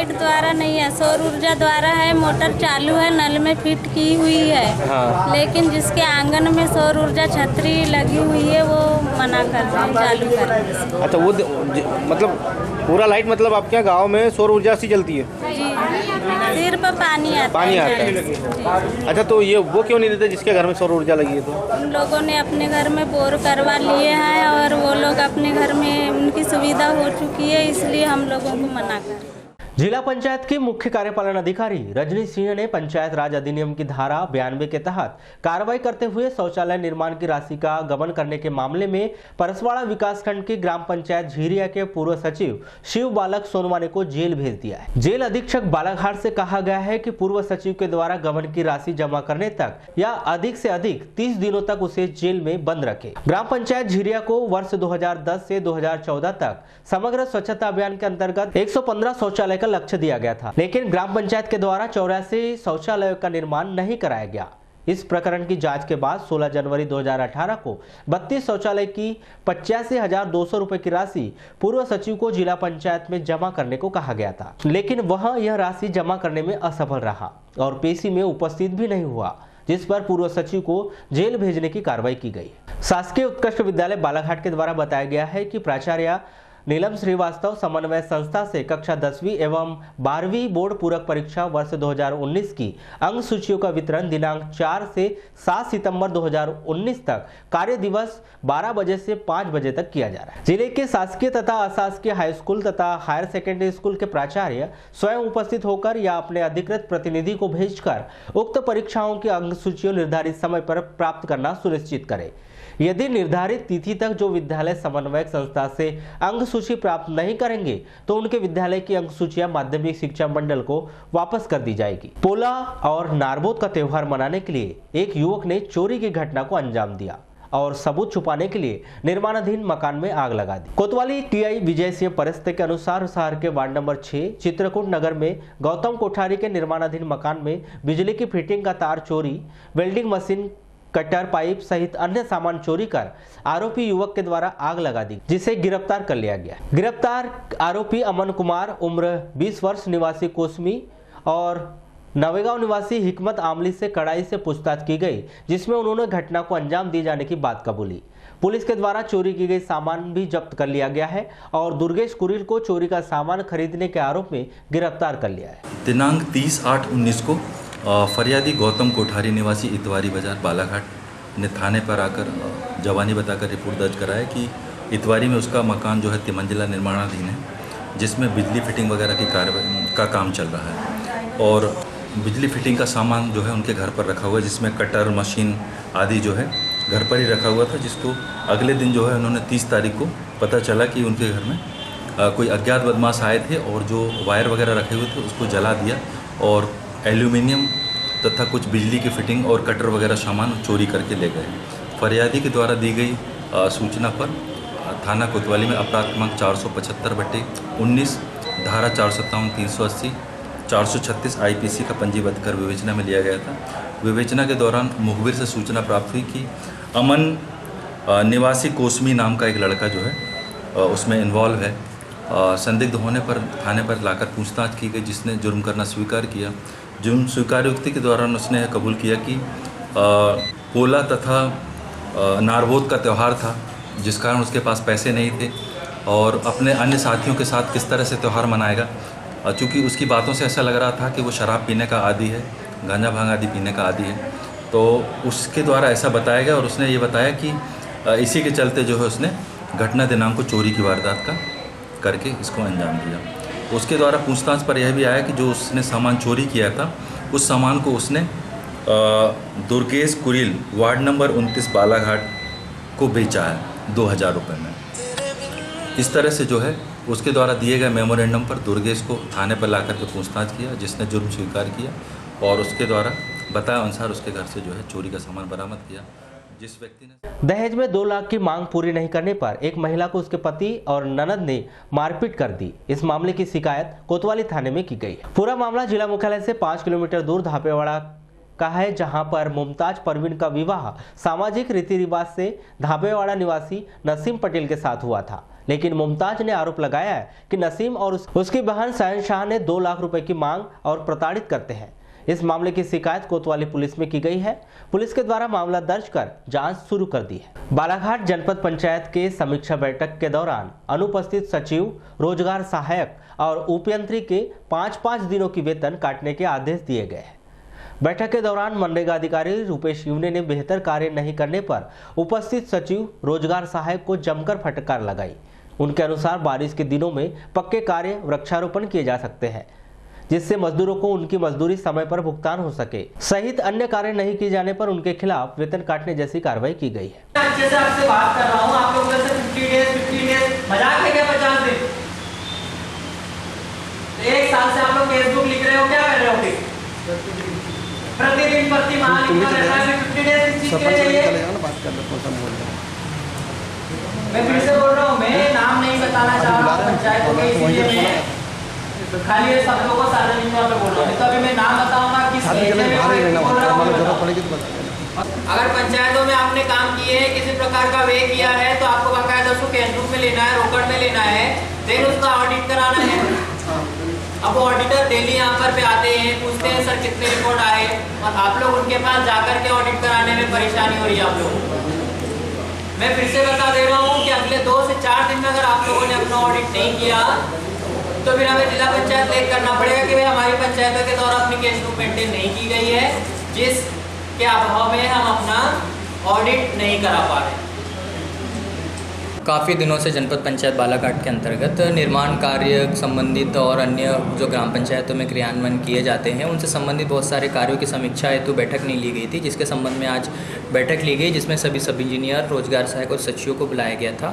द्वारा नहीं है, सौर ऊर्जा द्वारा है। मोटर चालू है, नल में फिट की हुई है। हाँ। लेकिन जिसके आंगन में सौर ऊर्जा छतरी लगी हुई है वो मना कर रहे हैं चालू करने से। अच्छा, वो मतलब पूरा लाइट मतलब आपके यहाँ गाँव में सौर ऊर्जा से जलती है? जी, सिर्फ पानी आता है। अच्छा, तो ये वो क्यों नहीं देते जिसके घर में सौर ऊर्जा लगी है? तो उन लोगों ने अपने घर में बोर करवा लिए हैं और वो लोग अपने घर में उनकी सुविधा हो चुकी है, इसलिए हम लोगों को मना कर। जिला पंचायत की मुख्य कार्यपालन अधिकारी रजनी सिंह ने पंचायत राज अधिनियम की धारा 92 के तहत कार्रवाई करते हुए शौचालय निर्माण की राशि का गबन करने के मामले में परसवाड़ा विकासखंड की ग्राम पंचायत झीरिया के पूर्व सचिव शिव बालक सोनवाने को जेल भेज दिया है। जेल अधीक्षक बालाघाट से कहा गया है कि पूर्व सचिव के द्वारा गबन की राशि जमा करने तक या अधिक से अधिक 30 दिनों तक उसे जेल में बंद रखे। ग्राम पंचायत झीरिया को वर्ष 2010 से 2014 तक समग्र स्वच्छता अभियान के अंतर्गत 115 शौचालय का लक्ष्य दिया गया था, लेकिन ग्राम पंचायत के द्वारा 84 शौचालयों का निर्माण नहीं कराया गया। इस प्रकरण की जांच के बाद 16 जनवरी 2018 को 32 शौचालय की 85,200 रुपए की राशि पूर्व सचिव को जिला पंचायत में जमा करने को कहा गया था, लेकिन वह यह राशि जमा करने में असफल रहा और पेशी में उपस्थित भी नहीं हुआ, जिस पर पूर्व सचिव को जेल भेजने की कार्रवाई की गई। शासकीय उत्कृष्ट विद्यालय बालाघाट के द्वारा बताया गया है कि प्राचार्य नीलम श्रीवास्तव समन्वय संस्था से कक्षा 10वीं एवं 12वीं बोर्ड पूरक परीक्षा वर्ष 2019 की अंक सूचियों का वितरण दिनांक 4 से 7 सितंबर 2019 तक कार्य दिवस 12 बजे से 5 बजे तक किया जा रहा है। जिले के शासकीय तथा अशासकीय हाई स्कूल तथा हायर सेकेंडरी स्कूल के प्राचार्य स्वयं उपस्थित होकर या अपने अधिकृत प्रतिनिधि को भेजकर उक्त परीक्षाओं की अंक सूचियों निर्धारित समय पर प्राप्त करना सुनिश्चित करें। यदि निर्धारित तिथि तक जो विद्यालय समन्वयक संस्था से अंक सूची प्राप्त नहीं करेंगे तो उनके विद्यालय की अंक सूचियां माध्यमिक शिक्षा मंडल को वापस कर दी जाएगी। पोला और नारबोत का त्योहार मनाने के लिए एक युवक ने चोरी की घटना को अंजाम दिया और सबूत छुपाने के लिए निर्माणाधीन मकान में आग लगा दी। कोतवाली टीआई विजय सिंह परिस्थिति के अनुसार शहर के वार्ड नंबर 6 चित्रकूट नगर में गौतम कोठारी के निर्माणाधीन मकान में बिजली की फिटिंग का तार चोरी, वेल्डिंग मशीन, कटर, पाइप सहित अन्य सामान चोरी कर आरोपी युवक के द्वारा आग लगा दी, जिसे गिरफ्तार कर लिया गया। गिरफ्तार आरोपी अमन कुमार उम्र 20 वर्ष निवासी कोसमी और नवेगांव निवासी हिकमत आमली से कड़ाई से पूछताछ की गई, जिसमें उन्होंने घटना को अंजाम दिए जाने की बात कबूली। पुलिस के द्वारा चोरी की गई सामान भी जब्त कर लिया गया है और दुर्गेश कुरील को चोरी का सामान खरीदने के आरोप में गिरफ्तार कर लिया है। दिनांक 30/8/19 को फरियादी गौतम कोठारी निवासी इतवारी बाजार बालाघाट ने थाने पर आकर जवानी बताकर रिपोर्ट दर्ज कराया कि इतवारी में उसका मकान जो है तिमंजिला निर्माणाधीन है, जिसमें बिजली फिटिंग वगैरह की का काम चल रहा है। और बिजली फिटिंग का सामान जो है उनके घर पर रखा हुआ है, जिसमें कटर, मशीन आदि जो है घर पर ही रखा हुआ था, जिसको अगले दिन जो है उन्होंने 30 तारीख को पता चला कि उनके घर में कोई अज्ञात बदमाश आए थे और जो वायर वगैरह रखे हुए थे उसको जला दिया और एल्यूमिनियम तथा कुछ बिजली की फिटिंग और कटर वगैरह सामान चोरी करके ले गए। फरियादी के द्वारा दी गई सूचना पर थाना कोतवाली में अपराध क्रमांक 475/19 धारा 457, 380, 436 IPC का पंजीबद्ध कर विवेचना में लिया गया था। विवेचना के दौरान मुखबिर से सूचना प्राप्त हुई कि अमन निवासी कोसमी नाम का एक लड़का जो है उसमें इन्वॉल्व है। संदिग्ध होने पर थाने पर लाकर पूछताछ की गई, जिसने जुर्म करना स्वीकार किया। जुर्म स्वीकारोक्ति के दौरान उसने कबूल किया कि पोला तथा नारबोद का त्यौहार था, जिस कारण उसके पास पैसे नहीं थे और अपने अन्य साथियों के साथ किस तरह से त्यौहार मनाएगा। चूँकि उसकी बातों से ऐसा लग रहा था कि वो शराब पीने का आदी है, गांजा भांग आदि पीने का आदी है, तो उसके द्वारा ऐसा बताया गया और उसने ये बताया कि इसी के चलते जो है उसने घटना दिनांक को चोरी की वारदात का करके इसको अंजाम दिया। उसके द्वारा पूछताछ पर यह भी आया कि जो उसने सामान चोरी किया था उस सामान को उसने Durgesh Kuril ward number 29 Balaghat को बेचा है 2000 रुपये में। इस तरह से जो है उसके द्वारा दिए गए मेमोरेंडम पर दुर्गेश को थाने पर लाकर के पूछताछ किया, जिसने जुर्म स्वीकार किया और उसके द्वारा बताया अनुसार उसके घर से जो है चोरी का सामान बरामद किया। जिस व्यक्ति ने दहेज में 2 लाख की मांग पूरी नहीं करने पर एक महिला को उसके पति और ननद ने मारपीट कर दी। इस मामले की शिकायत कोतवाली थाने में की गई। पूरा मामला जिला मुख्यालय से 5 किलोमीटर दूर धापेवाड़ा का है, जहां पर मुमताज परवीन का विवाह सामाजिक रीति रिवाज से धापेवाड़ा निवासी नसीम पटेल के साथ हुआ था। लेकिन मुमताज ने आरोप लगाया है कि नसीम और उसकी बहन शहनशाह ने 2 लाख रुपए की मांग और प्रताड़ित करते हैं। इस मामले की शिकायत कोतवाली पुलिस में की गई है। पुलिस के द्वारा मामला दर्ज कर जांच शुरू कर दी है। बालाघाट जनपद पंचायत के समीक्षा बैठक के दौरान अनुपस्थित सचिव, रोजगार सहायक और उपयंत्री के 5-5 दिनों की वेतन काटने के आदेश दिए गए हैं। बैठक के दौरान मनरेगा अधिकारी रूपेश यूने ने बेहतर कार्य नहीं करने पर उपस्थित सचिव, रोजगार सहायक को जमकर फटकार लगाई। उनके अनुसार बारिश के दिनों में पक्के कार्य, वृक्षारोपण किए जा सकते हैं, जिससे मजदूरों को उनकी मजदूरी समय पर भुगतान हो सके, सहित अन्य कार्य नहीं किए जाने पर उनके खिलाफ वेतन काटने जैसी कार्रवाई की गई है। अच्छे से आपसे बात कर रहा हूँ, आप लोग से 50 डेज मजाक है क्या? 50 दिन, 1 साल से आप लोग फेसबुक लिख रहे हो, क्या कर रहे हो? प्रतिदिन प्रति माह लिखना रहता है, 50 डेज किस चीज के लिए चाहिए? मैं फिर से बोल रहा हूँ, मैं नाम नहीं बताना चाह रहा हूँ पंचायतों के, इसलिए मैं खाली ये शब्दों को सार्वजनिक तौर पे बोल रहा हूँ। तो अभी मैं नाम बताऊंगा किस अगर पंचायतों में आपने काम किए हैं, किसी प्रकार का व्यय किया है, तो आपको बाकायदा उसको कैश में लेना है, रोकड़ में लेना है, देन उसका ऑडिट कराना है। अब वो ऑडिटर डेली यहाँ पर पे आते हैं, पूछते हैं सर कितने रिपोर्ट आए, और आप लोग उनके पास जाकर के ऑडिट कराने में परेशानी हो रही है आप लोगों को। मैं फिर से बता दे रहा हूँ कि अगले 2 से 4 दिन में अगर आप लोगों ने अपना ऑडिट नहीं किया तो फिर हमें जिला पंचायत लेकर करना पड़ेगा कि भाई हमारी पंचायतों के द्वारा अपनी कैश बुक मेंटेन नहीं की गई है, जिसके अभाव में हम अपना ऑडिट नहीं करा पा रहे। काफ़ी दिनों से जनपद पंचायत बालाघाट के अंतर्गत निर्माण कार्य संबंधित और अन्य जो ग्राम पंचायतों में क्रियान्वयन किए जाते हैं उनसे संबंधित बहुत सारे कार्यों की समीक्षा हेतु बैठक नहीं ली गई थी, जिसके संबंध में आज बैठक ली गई, जिसमें सभी सब इंजीनियर, रोजगार सहायक और सचिवों को बुलाया गया था।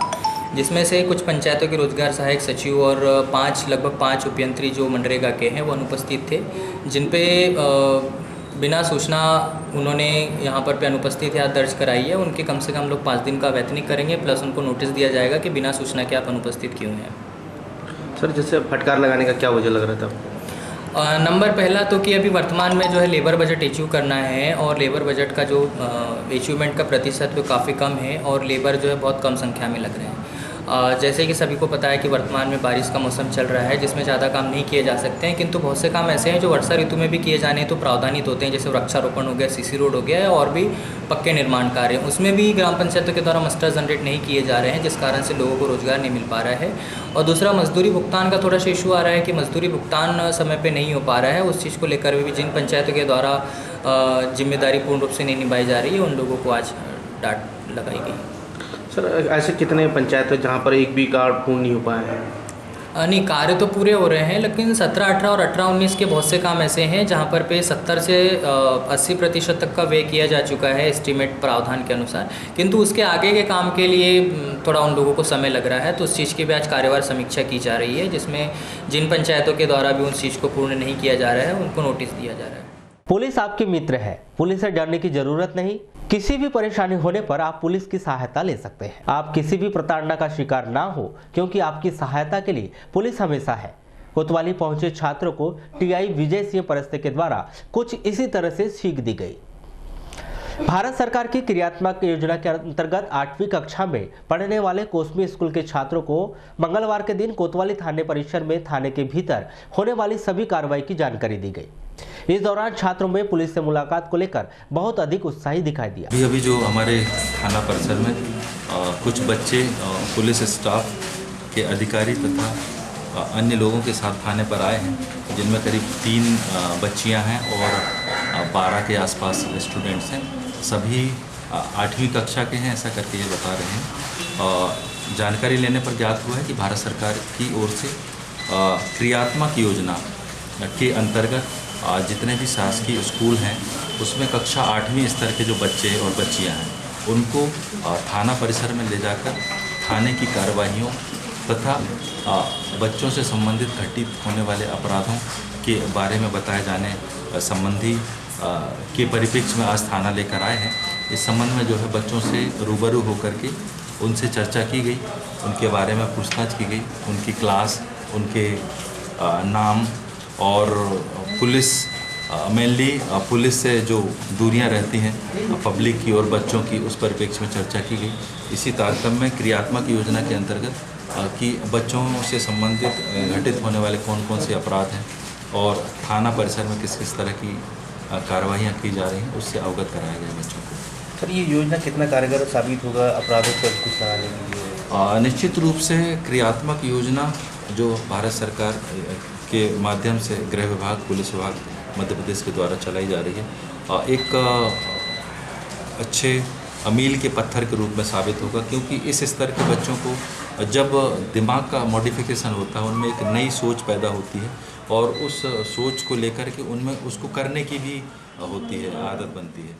जिसमें से कुछ पंचायतों के रोजगार सहायक सचिव और लगभग 5 उपयंत्री जो मनरेगा के हैं वो अनुपस्थित थे, जिन पे बिना सूचना उन्होंने यहाँ पर अनुपस्थित या दर्ज कराई है। उनके कम से कम लोग 5 दिन का वैतनिक करेंगे, प्लस उनको नोटिस दिया जाएगा कि बिना सूचना के आप अनुपस्थित क्यों हैं। सर जैसे फटकार लगाने का क्या वजह लग रहा था? नंबर पहला तो कि अभी वर्तमान में जो है लेबर बजट इश्यू करना है, और लेबर बजट का जो अचीवमेंट का प्रतिशत वो काफ़ी कम है और लेबर जो है बहुत कम संख्या में लग रहे हैं। जैसे कि सभी को पता है कि वर्तमान में बारिश का मौसम चल रहा है, जिसमें ज़्यादा काम नहीं किए जा सकते हैं, किंतु बहुत से काम ऐसे हैं जो वर्षा ऋतु में भी किए जाने तो प्रावधानित होते हैं, जैसे वृक्षारोपण हो गया, सीसी रोड हो गया और भी पक्के निर्माण कार्य, उसमें भी ग्राम पंचायतों के द्वारा मस्टर जनरेट नहीं किए जा रहे हैं, जिस कारण से लोगों को रोजगार नहीं मिल पा रहा है। और दूसरा मजदूरी भुगतान का थोड़ा सा इशू आ रहा है कि मजदूरी भुगतान समय पर नहीं हो पा रहा है। उस चीज़ को लेकर भी जिन पंचायतों के द्वारा जिम्मेदारी पूर्ण रूप से नहीं निभाई जा रही है, उन लोगों को आज डांट लगाई गई। सर ऐसे कितने पंचायत है जहाँ पर एक भी कार्ड पूर्ण नहीं हो पाए हैं? नहीं, कार्य तो पूरे हो रहे हैं, लेकिन 17-18 और 18-19 के बहुत से काम ऐसे हैं जहां पर पे 70 से 80% तक का व्यय किया जा चुका है एस्टीमेट प्रावधान के अनुसार, किंतु उसके आगे के काम के लिए थोड़ा उन लोगों को समय लग रहा है। तो उस चीज़ की भी आज कार्यवार समीक्षा की जा रही है, जिसमें जिन पंचायतों के द्वारा भी उस चीज़ को पूर्ण नहीं किया जा रहा है उनको नोटिस दिया जा रहा है। पुलिस आपके मित्र है, पुलिस से डरने की जरूरत नहीं। किसी भी परेशानी होने पर आप पुलिस की सहायता ले सकते हैं। आप किसी भी प्रताड़ना का शिकार ना हो, क्योंकि आपकी सहायता के लिए पुलिस हमेशा है। कोतवाली पहुंचे छात्रों को टीआई विजय सिंह परस्ते के द्वारा कुछ इसी तरह से सीख दी गई। भारत सरकार की क्रियात्मक योजना के अंतर्गत 8वीं कक्षा में पढ़ने वाले कोसमी स्कूल के छात्रों को मंगलवार के दिन कोतवाली थाने परिसर में थाने के भीतर होने वाली सभी कार्रवाई की जानकारी दी गई। इस दौरान छात्रों में पुलिस से मुलाकात को लेकर बहुत अधिक उत्साही दिखाई दिया। अभी जो हमारे थाना परिसर में कुछ बच्चे पुलिस स्टाफ के अधिकारी तथा अन्य लोगों के साथ थाने पर आए हैं, जिनमें करीब 3 बच्चियां हैं और 12 के आसपास स्टूडेंट्स हैं। सभी 8वीं कक्षा के हैं, ऐसा करके ये बता रहे हैं। जानकारी लेने पर ज्ञात हुआ है कि भारत सरकार की ओर से क्रियात्मक योजना के अंतर्गत जितने भी शासकीय स्कूल हैं उसमें कक्षा 8वीं स्तर के जो बच्चे और बच्चियां हैं उनको थाना परिसर में ले जाकर थाने की कार्रवाइयों तथा बच्चों से संबंधित घटित होने वाले अपराधों के बारे में बताए जाने संबंधी के परिप्रेक्ष्य में आज थाना लेकर आए हैं। इस संबंध में जो है बच्चों से रूबरू होकर के उनसे चर्चा की गई, उनके बारे में पूछताछ की गई, उनकी क्लास, उनके नाम और पुलिस मेनली पुलिस से जो दूरियां रहती हैं पब्लिक की और बच्चों की, उस परिप्रेक्ष्य में चर्चा की गई। इसी तारतम्य में क्रियात्मक योजना के अंतर्गत कि बच्चों से संबंधित घटित होने वाले कौन कौन से अपराध हैं और थाना परिसर में किस किस तरह की कार्रवाइयाँ की जा रही हैं उससे अवगत कराया गया बच्चों को। सर ये योजना कितना कारगर साबित होगा अपराधों पर कुछ लगाने के लिए? निश्चित रूप से क्रियात्मक योजना जो भारत सरकार के माध्यम से गृह विभाग, पुलिस विभाग मध्य प्रदेश के द्वारा चलाई जा रही है, एक अच्छे मील के पत्थर के रूप में साबित होगा, क्योंकि इस स्तर के बच्चों को जब दिमाग का मॉडिफिकेशन होता है उनमें एक नई सोच पैदा होती है और उस सोच को लेकर के उनमें उसको करने की भी होती है, आदत बनती है,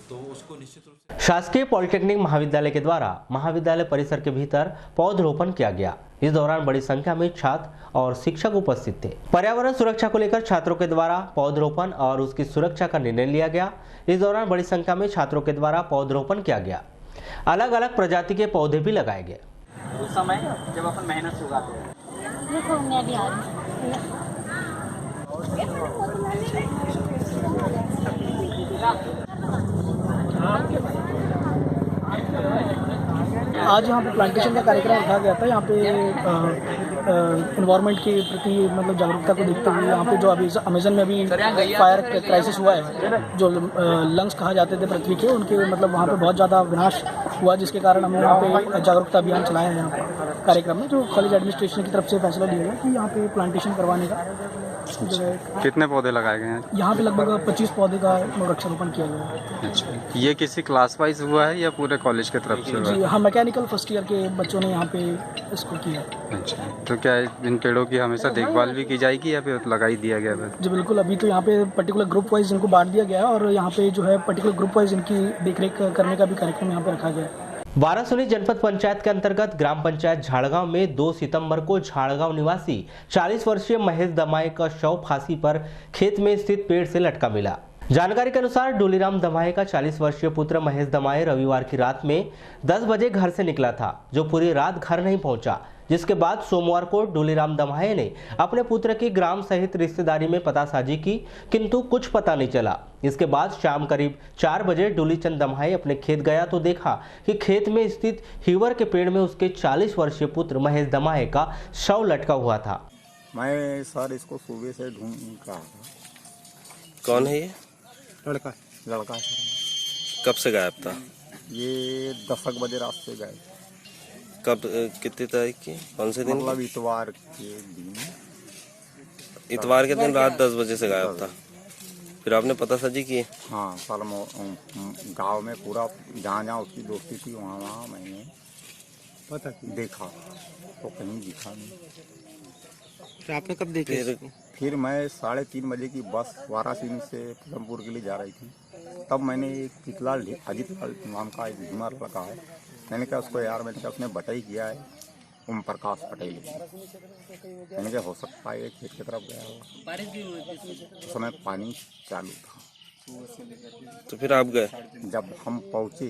तो उसको निश्चित रूप से। शासकीय पॉलिटेक्निक महाविद्यालय के द्वारा महाविद्यालय परिसर के भीतर पौधरोपण किया गया। इस दौरान बड़ी संख्या में छात्र और शिक्षक उपस्थित थे। पर्यावरण सुरक्षा को लेकर छात्रों के द्वारा पौधरोपण और उसकी सुरक्षा का निर्णय लिया गया। इस दौरान बड़ी संख्या में छात्रों के द्वारा पौधरोपण किया गया। अलग अलग प्रजाति के पौधे भी लगाए गए। उस समय जब अपन मेहनत से उगाते हैं। देखो मैं भी आ रही आज यहाँ पे प्लांटेशन का कार्यक्रम रखा गया था। यहाँ पे इन्वायरमेंट के प्रति मतलब जागरूकता को देखते हुए यहाँ पे जो अभी अमेज़न में अभी फायर क्राइसिस हुआ है, जो लंग्स कहा जाते थे पृथ्वी के, उनके मतलब वहाँ पे बहुत ज़्यादा विनाश हुआ, जिसके कारण हमने यहाँ पे जागरूकता अभियान चलाया है। यहाँ पे कार्यक्रम में जो कॉलेज एडमिनिस्ट्रेशन की तरफ से फैसला लिया गया कि यहाँ पे प्लांटेशन करवाने का। कितने पौधे लगाए गए हैं? यहाँ पे लगभग 25 पौधे का वृक्षारोपण किया गया है। अच्छा, ये किसी क्लास वाइज हुआ है या पूरे कॉलेज की तरफ से? जी हाँ, मैकेनिकल फर्स्ट ईयर के बच्चों ने यहाँ पे इसको किया। अच्छा, तो क्या इन पेड़ों की हमेशा देखभाल भी की जाएगी या फिर लगा ही दिया गया है? जी बिल्कुल, अभी तो यहाँ पे पर्टिकुलर ग्रुप वाइज इनको बांट दिया गया है और यहाँ पे जो है पर्टिकुलर ग्रुप वाइज इनकी देखरेख करने का भी कार्यक्रम यहाँ पे रखा गया है। वारासुनी जनपद पंचायत के अंतर्गत ग्राम पंचायत झाड़गांव में 2 सितंबर को झाड़गांव निवासी 40 वर्षीय महेश दमाए का शव फांसी पर खेत में स्थित पेड़ से लटका मिला। जानकारी के अनुसार डोलीराम दमाए का 40 वर्षीय पुत्र महेश दमाए रविवार की रात में 10 बजे घर से निकला था, जो पूरी रात घर नहीं पहुंचा, जिसके बाद सोमवार को डोलीराम दमाए ने अपने पुत्र की ग्राम सहित रिश्तेदारी में पतासाजी की, किंतु कुछ पता नहीं चला। इसके बाद शाम करीब 4 बजे डोलीचंद दमाए अपने खेत गया तो देखा कि खेत में स्थित हीवर के पेड़ में उसके 40 वर्षीय पुत्र महेश दमाए का शव लटका हुआ था। मैं सर इसको सुबह से ढूंढ रहा था। कौन है ये? लड़का सर। कब से गायब था? ये 10 बजे रात से गए। कब, कितनी तारीख की, कौन से दिन? मतलब इतवार के दिन। इतवार के दिन रात 10 बजे से गायब था। फिर आपने पता साजी की? हाँ, साल गांव में पूरा जहाँ जहाँ उसकी दोस्ती थी वहाँ वहाँ मैंने पता देखा, तो कहीं दिखा नहीं। तो आपने कब देखे? फिर मैं 3:30 बजे की बस वाराणसी से पीलमपुर के लिए जा रही थी, तब मैंने एक कितलाल अजित लाल नाम का एक बीमार लगा है, मैंने कहा उसको यार, मैंने कहा उसने बटाई किया है ओम प्रकाश पटेल। मैंने कहा हो सकता है खेत की तरफ गया होगा, उस समय पानी चालू था। तो फिर आप गए? जब हम पहुँचे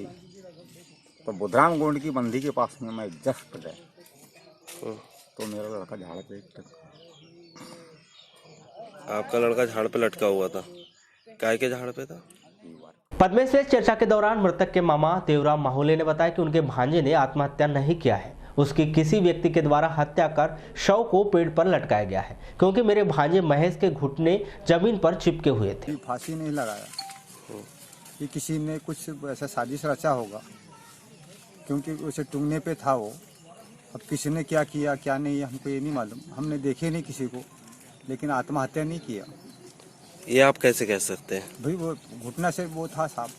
तो बुधराम गोंड की बंदी के पास में मैं जस्ट गए तो मेरा लड़का झाड़ पे आपका लड़का झाड़ पे लटका हुआ था? काय के झाड़ पे था? पद्मेश्वर चर्चा के दौरान मृतक के मामा देवराम माहुले ने बताया कि उनके भांजे ने आत्महत्या नहीं किया है, उसकी किसी व्यक्ति के द्वारा हत्या कर शव को पेड़ पर लटकाया गया है, क्योंकि मेरे भांजे महेश के घुटने जमीन पर चिपके हुए थे। फांसी नहीं लगाया कि किसी ने कुछ ऐसा साजिश रचा होगा, क्योंकि उसे टूंगने पे था वो। अब किसी ने क्या किया क्या नहीं हमको ये नहीं मालूम, हमने देखे नहीं किसी को, लेकिन आत्महत्या नहीं किया। ये आप कैसे कह सकते हैं? भाई वो घुटना से वो था साहब।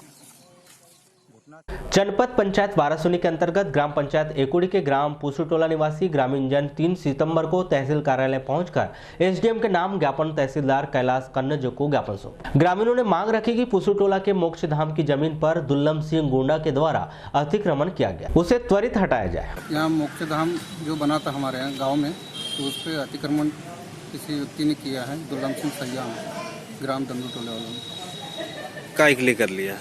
जनपद पंचायत वारासुनी के अंतर्गत ग्राम पंचायत एकुड़ी के ग्राम पुसुटोला निवासी ग्रामीण जन 3 सितंबर को तहसील कार्यालय पहुंचकर एसडीएम के नाम ज्ञापन तहसीलदार कैलाश कन्नज को ज्ञापन सौंपा। ग्रामीणों ने मांग रखी कि पुसुटोला के मोक्ष धाम की जमीन पर दुल्लम सिंह गोंडा के द्वारा अतिक्रमण किया गया, उसे त्वरित हटाया जाए। यहाँ मोक्ष धाम जो बना था हमारे यहाँ गाँव में, तो उस पर अतिक्रमण किसी व्यक्ति ने किया है, दुल्लम सिंह सैया ग्राम दंदूटोले वालों ने। काय के लिए कर लिया?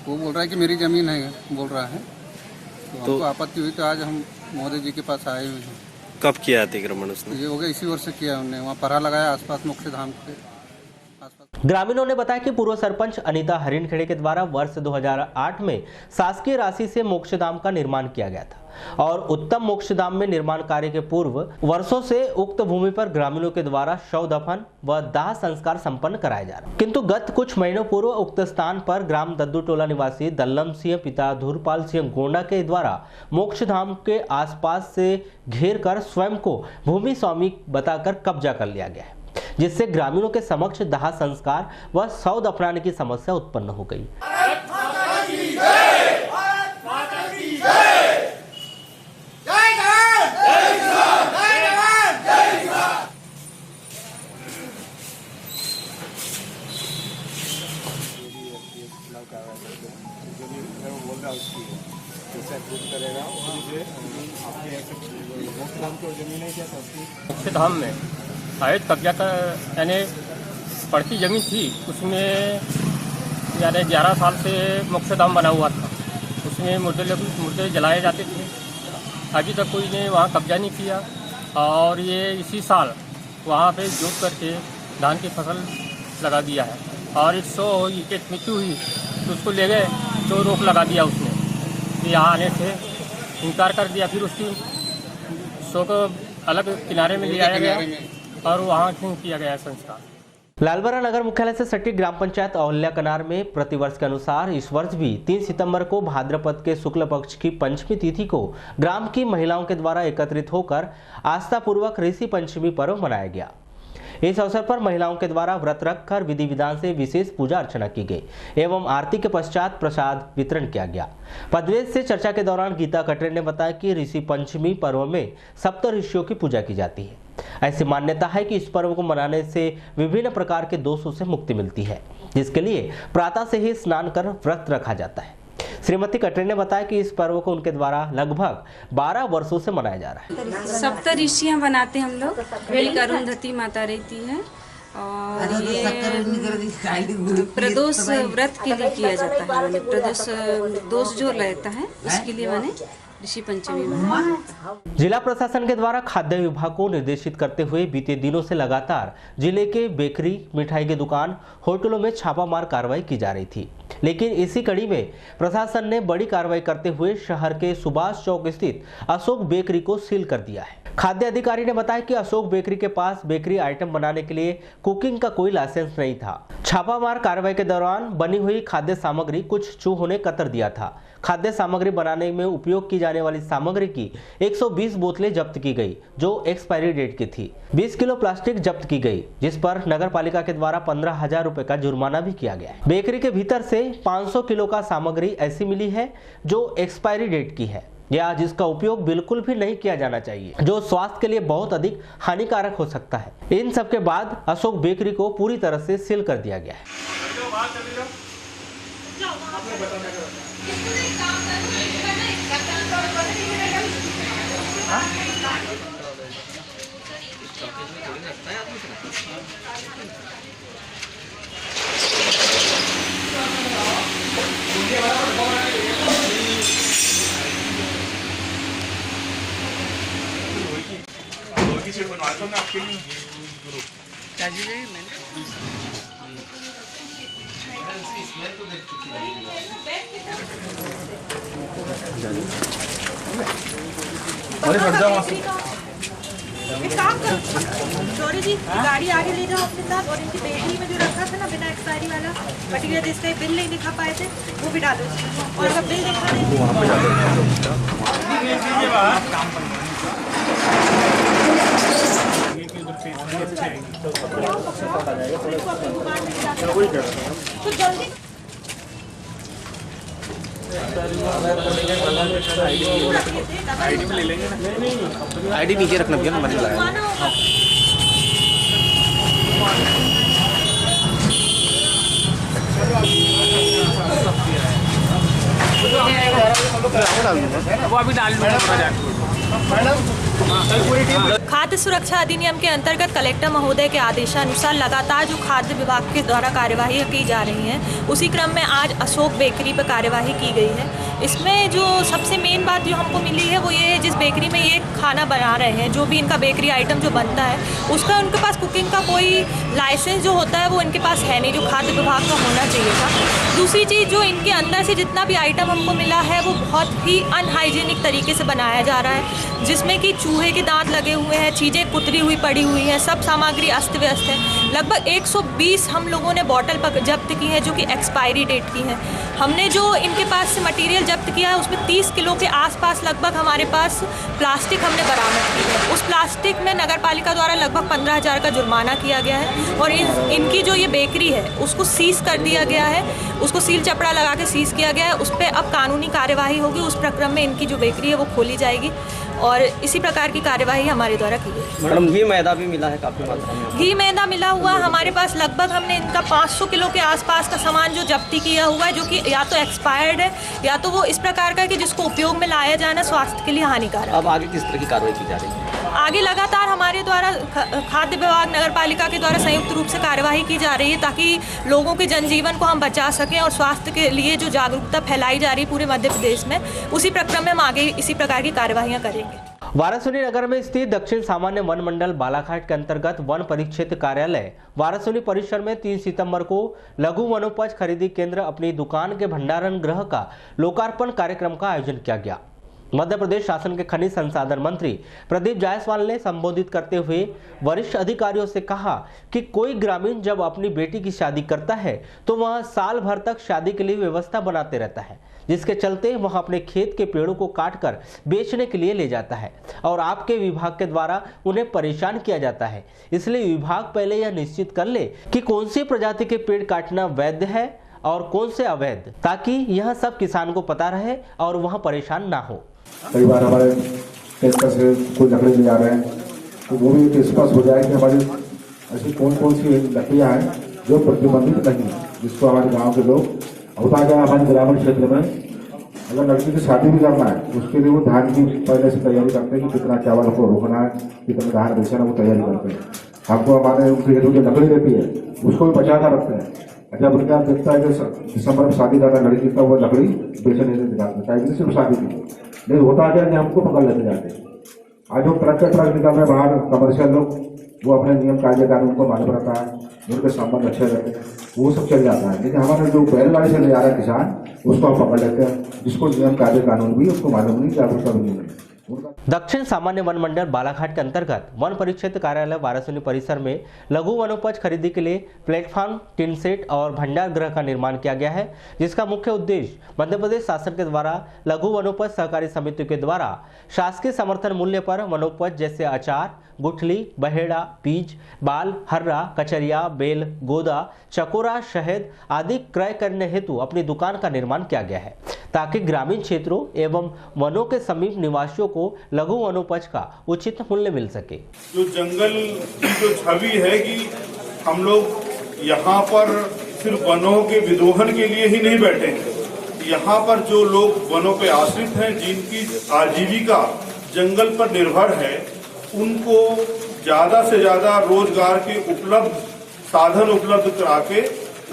वो बोल रहा है कि मेरी ज़मीन है, बोल रहा है। तो हमको आपत्ति हुई तो आज हम महोदय जी के पास आए हुए हैं। कब किया अतिक्रमण उसने? ये हो गया इसी वर्ष से किया उन्होंने, वहाँ पहरा लगाया आसपास मोक्ष धाम के आसपास। ग्रामीणों ने बताया कि पूर्व सरपंच अनीता हरिणखेड़े के द्वारा वर्ष 2008 में शासकीय राशि से मोक्षधाम का निर्माण किया गया था और उत्तम मोक्षधाम में निर्माण कार्य के पूर्व वर्षों से उक्त भूमि पर ग्रामीणों के द्वारा शव दफन व दाह संस्कार संपन्न कराया जा रहा, किंतु गत कुछ महीनों पूर्व उक्त स्थान पर ग्राम दद्दूटोला निवासी दल्लम सिंह पिता धूरपाल सिंह गोंडा के द्वारा मोक्षधाम के आसपास से घेर कर स्वयं को भूमि स्वामी बताकर कब्जा कर लिया गया है, जिससे ग्रामीणों के समक्ष दाह संस्कार व शव दफनाने की समस्या उत्पन्न हो गई। धाम में अवैध कब्जा का यानी पड़ती जमीन थी, उसमें यानी 11 साल से मोक्षधाम बना हुआ था, उसमें मुर्दे जलाए जाते थे। अभी तक कोई ने वहाँ कब्जा नहीं किया और ये इसी साल वहाँ पे जोत करके धान की फसल लगा दिया है और 100 ईंटें मृत्यु हुई तो उसको ले गए तो रोक लगा दिया उसने, यहाँ आने से इनकार कर दिया। फिर उसकी 100 को अलग किनारे में ले आया गया और वहाँ किया गया संस्कार। लालबरा नगर मुख्यालय से सटी ग्राम पंचायत अहल्या कनार में प्रतिवर्ष के अनुसार इस वर्ष भी 3 सितंबर को भाद्रपद के शुक्ल पक्ष की पंचमी तिथि को ग्राम की महिलाओं के द्वारा एकत्रित होकर आस्था पूर्वक ऋषि पंचमी पर्व मनाया गया। इस अवसर पर महिलाओं के द्वारा व्रत रखकर विधि विधान से विशेष पूजा अर्चना की गई एवं आरती के पश्चात प्रसाद वितरण किया गया। पदवेश से चर्चा के दौरान गीता कटरे ने बताया कि ऋषि पंचमी पर्व में सप्त ऋषियों की पूजा की जाती है। ऐसी मान्यता है कि इस पर्व को मनाने से विभिन्न प्रकार के दोषों से मुक्ति मिलती है, जिसके लिए प्रातः से ही स्नान कर व्रत रखा जाता है। श्रीमती कटरे ने बताया कि इस पर्व को उनके द्वारा लगभग 12 वर्षों से मनाया जा रहा है। सप्त ऋषियाँ बनाते हम लोग, एक अरुंधति माता रहती है और ये प्रदोष व्रत के लिए किया जाता है, मैंने प्रदोष दोष जो रहता है उसके लिए मैंने ऋषि पंचमी में। जिला प्रशासन के द्वारा खाद्य विभाग को निर्देशित करते हुए बीते दिनों से लगातार जिले के बेकरी, मिठाई की दुकान, होटलों में छापामार कार्रवाई की जा रही थी, लेकिन इसी कड़ी में प्रशासन ने बड़ी कार्रवाई करते हुए शहर के सुभाष चौक स्थित अशोक बेकरी को सील कर दिया है। खाद्य अधिकारी ने बताया कि अशोक बेकरी के पास बेकरी आइटम बनाने के लिए कुकिंग का कोई लाइसेंस नहीं था। छापामार कार्रवाई के दौरान बनी हुई खाद्य सामग्री कुछ चूहों ने कतर दिया था। खाद्य सामग्री बनाने में उपयोग की जाने वाली सामग्री की 120 बोतलें जब्त की गई जो एक्सपायरी डेट की थी। 20 किलो प्लास्टिक जब्त की गई, जिस पर नगर पालिका के द्वारा 15,000 रुपए का जुर्माना भी किया गया है। बेकरी के भीतर से 500 किलो का सामग्री ऐसी मिली है जो एक्सपायरी डेट की है या जिसका उपयोग बिल्कुल भी नहीं किया जाना चाहिए, जो स्वास्थ्य के लिए बहुत अधिक हानिकारक हो सकता है। इन सब के बाद अशोक बेकरी को पूरी तरह से सील कर दिया गया है। एक काम करो चौरी जी, गाड़ी आगे ले जाओ अपने साथ और इनकी बेकरी में जो रखा था ना बिना एक्सपायरी वाला मटीरियल, जिसका बिल नहीं दिखा पाए थे वो भी डालो और अगर बिल दिखा तो जल्दी आईडी में ले लेंगे ना, आईडी नीचे रखना भैया, नंबर लगाया। वो अभी डाल खाद्य सुरक्षा अधिनियम के अंतर्गत कलेक्टर महोदय के आदेशानुसार लगातार जो खाद्य विभाग के द्वारा कार्यवाही की जा रही है, उसी क्रम में आज अशोक बेकरी पर कार्यवाही की गई है। इसमें जो सबसे मेन बात जो हमको मिली है वो ये है, जिस बेकरी में ये खाना बना रहे हैं, जो भी इनका बेकरी आइटम जो बनता है उसका उनके पास कुकिंग का कोई लाइसेंस जो होता है वो इनके पास है नहीं, जो खाद्य विभाग का होना चाहिए था। दूसरी चीज़, जो इनके अंदर से जितना भी आइटम हमको मिला है वो बहुत ही अनहाइजीनिक तरीके से बनाया जा रहा है, जिसमें कि चूहे के दांत लगे हुए हैं, चीज़ें कुतरी हुई पड़ी हुई हैं, सब सामग्री अस्त व्यस्त है। लगभग 120 हम लोगों ने बॉटल जब्त की है जो कि एक्सपायरी डेट की है। हमने जो इनके पास से मटेरियल जब्त किया है उसमें 30 किलो के आसपास लगभग हमारे पास प्लास्टिक हमने बरामद की है। उस प्लास्टिक में नगर पालिका द्वारा लगभग 15,000 का जुर्माना किया गया है और इनकी जो ये बेकरी है उसको सीज कर दिया गया है, उसको सील चपड़ा लगा के सीज किया गया है। उस पर अब कानूनी कार्यवाही होगी, उस प्रक्रम में इनकी जो बेकरी है वो खोली जाएगी और इसी प्रकार की कार्यवाही हमारे द्वारा की गई। मैडम घी मैदा भी मिला है काफ़ी मात्रा में? घी मैदा मिला हुआ हमारे पास लगभग हमने इनका 500 किलो के आसपास का सामान जो जब्ती किया हुआ है, जो कि या तो एक्सपायर्ड है या तो वो इस प्रकार का है कि जिसको उपयोग में लाया जाना स्वास्थ्य के लिए हानिकारक। अब आगे किस तरह की कार्रवाई की जा रही है? आगे लगातार हमारे द्वारा खाद्य विभाग नगर पालिका के द्वारा संयुक्त रूप से कार्यवाही की जा रही है ताकि लोगों के जनजीवन को हम बचा सकें और स्वास्थ्य के लिए जो जागरूकता फैलाई जा रही है पूरे मध्य प्रदेश में, उसी प्रक्रम में हम आगे इसी प्रकार की कार्यवाहियाँ करेंगे। वारासोनी नगर में स्थित दक्षिण सामान्य वन मंडल बालाघाट के अंतर्गत वन परिक्षेत्र कार्यालय वारासोनी परिसर में 3 सितंबर को लघु वनोपज खरीदी केंद्र अपनी दुकान के भंडारण गृह का लोकार्पण कार्यक्रम का आयोजन किया गया। मध्य प्रदेश शासन के खनिज संसाधन मंत्री प्रदीप जायसवाल ने संबोधित करते हुए वरिष्ठ अधिकारियों से कहा कि कोई ग्रामीण जब अपनी बेटी की शादी करता है तो वह साल भर तक शादी के लिए व्यवस्था बनाते रहता है, जिसके चलते वह अपने खेत के पेड़ों को काटकर बेचने के लिए ले जाता है और आपके विभाग के द्वारा उन्हें परेशान किया जाता है। इसलिए विभाग पहले यह निश्चित कर ले कि कौन सी प्रजाति के पेड़ काटना वैध है और कौन से अवैध, ताकि यह सब किसान को पता रहे और वह परेशान ना हो। कई बार हमारे ट्रैक्टर से कोई लकड़ी ले आ रहे हैं तो वो भी स्पष्ट हो जाए कि हमारी ऐसी कौन कौन सी लकड़ियाँ हैं जो प्रतिबंधित नहीं है, जिसको हमारे गांव के लोग होता है। हमारे ग्रामीण क्षेत्र में अगर लड़की की शादी भी करना है उसके लिए वो धान की पहले से तैयारी करते हैं कि कितना चावल को रोकना है, कितना धान बेचना है, वो तैयारी करते हैं। हमको हमारे खेतों की लकड़ी रहती है उसको भी बचा कर रखते हैं। जब उनका देखता है कि दिसंबर में शादी कर रहा है लड़की, तो वो लकड़ी बेचने नहीं दिखाते, चाहे सिर्फ शादी की नहीं होता है कि हमको पकड़ लेते जाते हैं। आज जो ट्रक निकल रहे बाहर कमर्शियल लोग, वो अपने नियम कायदे कानून को मालूम रहता है, उनके संबंध अच्छे रहते हैं, वो सब चल जाता है। लेकिन हमारे जो बैलगाड़ी से ले जा रहा है किसान, उसको हम पकड़ लेते हैं, जिसको नियम कायदे कानून भी उसको मालूम नहीं, जागरूकता भी नहीं है। दक्षिण सामान्य वन मंडल बालाघाट के अंतर्गत वन परिक्षेत्र कार्यालय वारासुनी परिसर में लघु वनोपज खरीदी के लिए प्लेटफॉर्म, टिन सेट और भंडार गृह का निर्माण किया गया है, जिसका मुख्य उद्देश्य मध्य प्रदेश शासन के द्वारा लघु वनोपज सहकारी समिति के द्वारा शासकीय समर्थन मूल्य पर वनोपज जैसे अचार, गुठली, बहेड़ा, बीज, बाल, हर्रा, कचरिया, बेल, गोदा, चकोरा, शहद आदि क्रय करने हेतु अपनी दुकान का निर्माण किया गया है, ताकि ग्रामीण क्षेत्रों एवं वनों के समीप निवासियों को लघु वनोपज का उचित मूल्य मिल सके। जो जंगल की जो छवि है कि हम लोग यहाँ पर सिर्फ वनों के विदोहन के लिए ही नहीं बैठे हैं, यहाँ पर जो लोग वनों पे आश्रित हैं, जिनकी आजीविका जंगल पर निर्भर है, उनको ज्यादा से ज्यादा रोजगार के साधन उपलब्ध करा के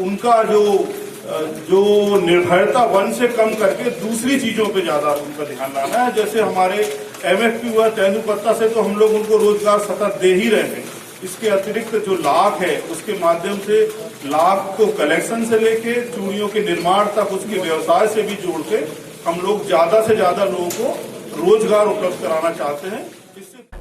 उनका जो निर्भरता वन से कम करके दूसरी चीजों पे ज्यादा उनका ध्यान लाना है। जैसे हमारे MFP हुआ तेंदुपत्ता से तो हम लोग उनको रोजगार सतत दे ही रहे हैं। इसके अतिरिक्त जो लाख है उसके माध्यम से लाख को कलेक्शन से लेके चूड़ियों के निर्माण तक उसके व्यवसाय से भी जोड़ के हम लोग ज्यादा से ज्यादा लोगों को रोजगार उपलब्ध कराना चाहते हैं।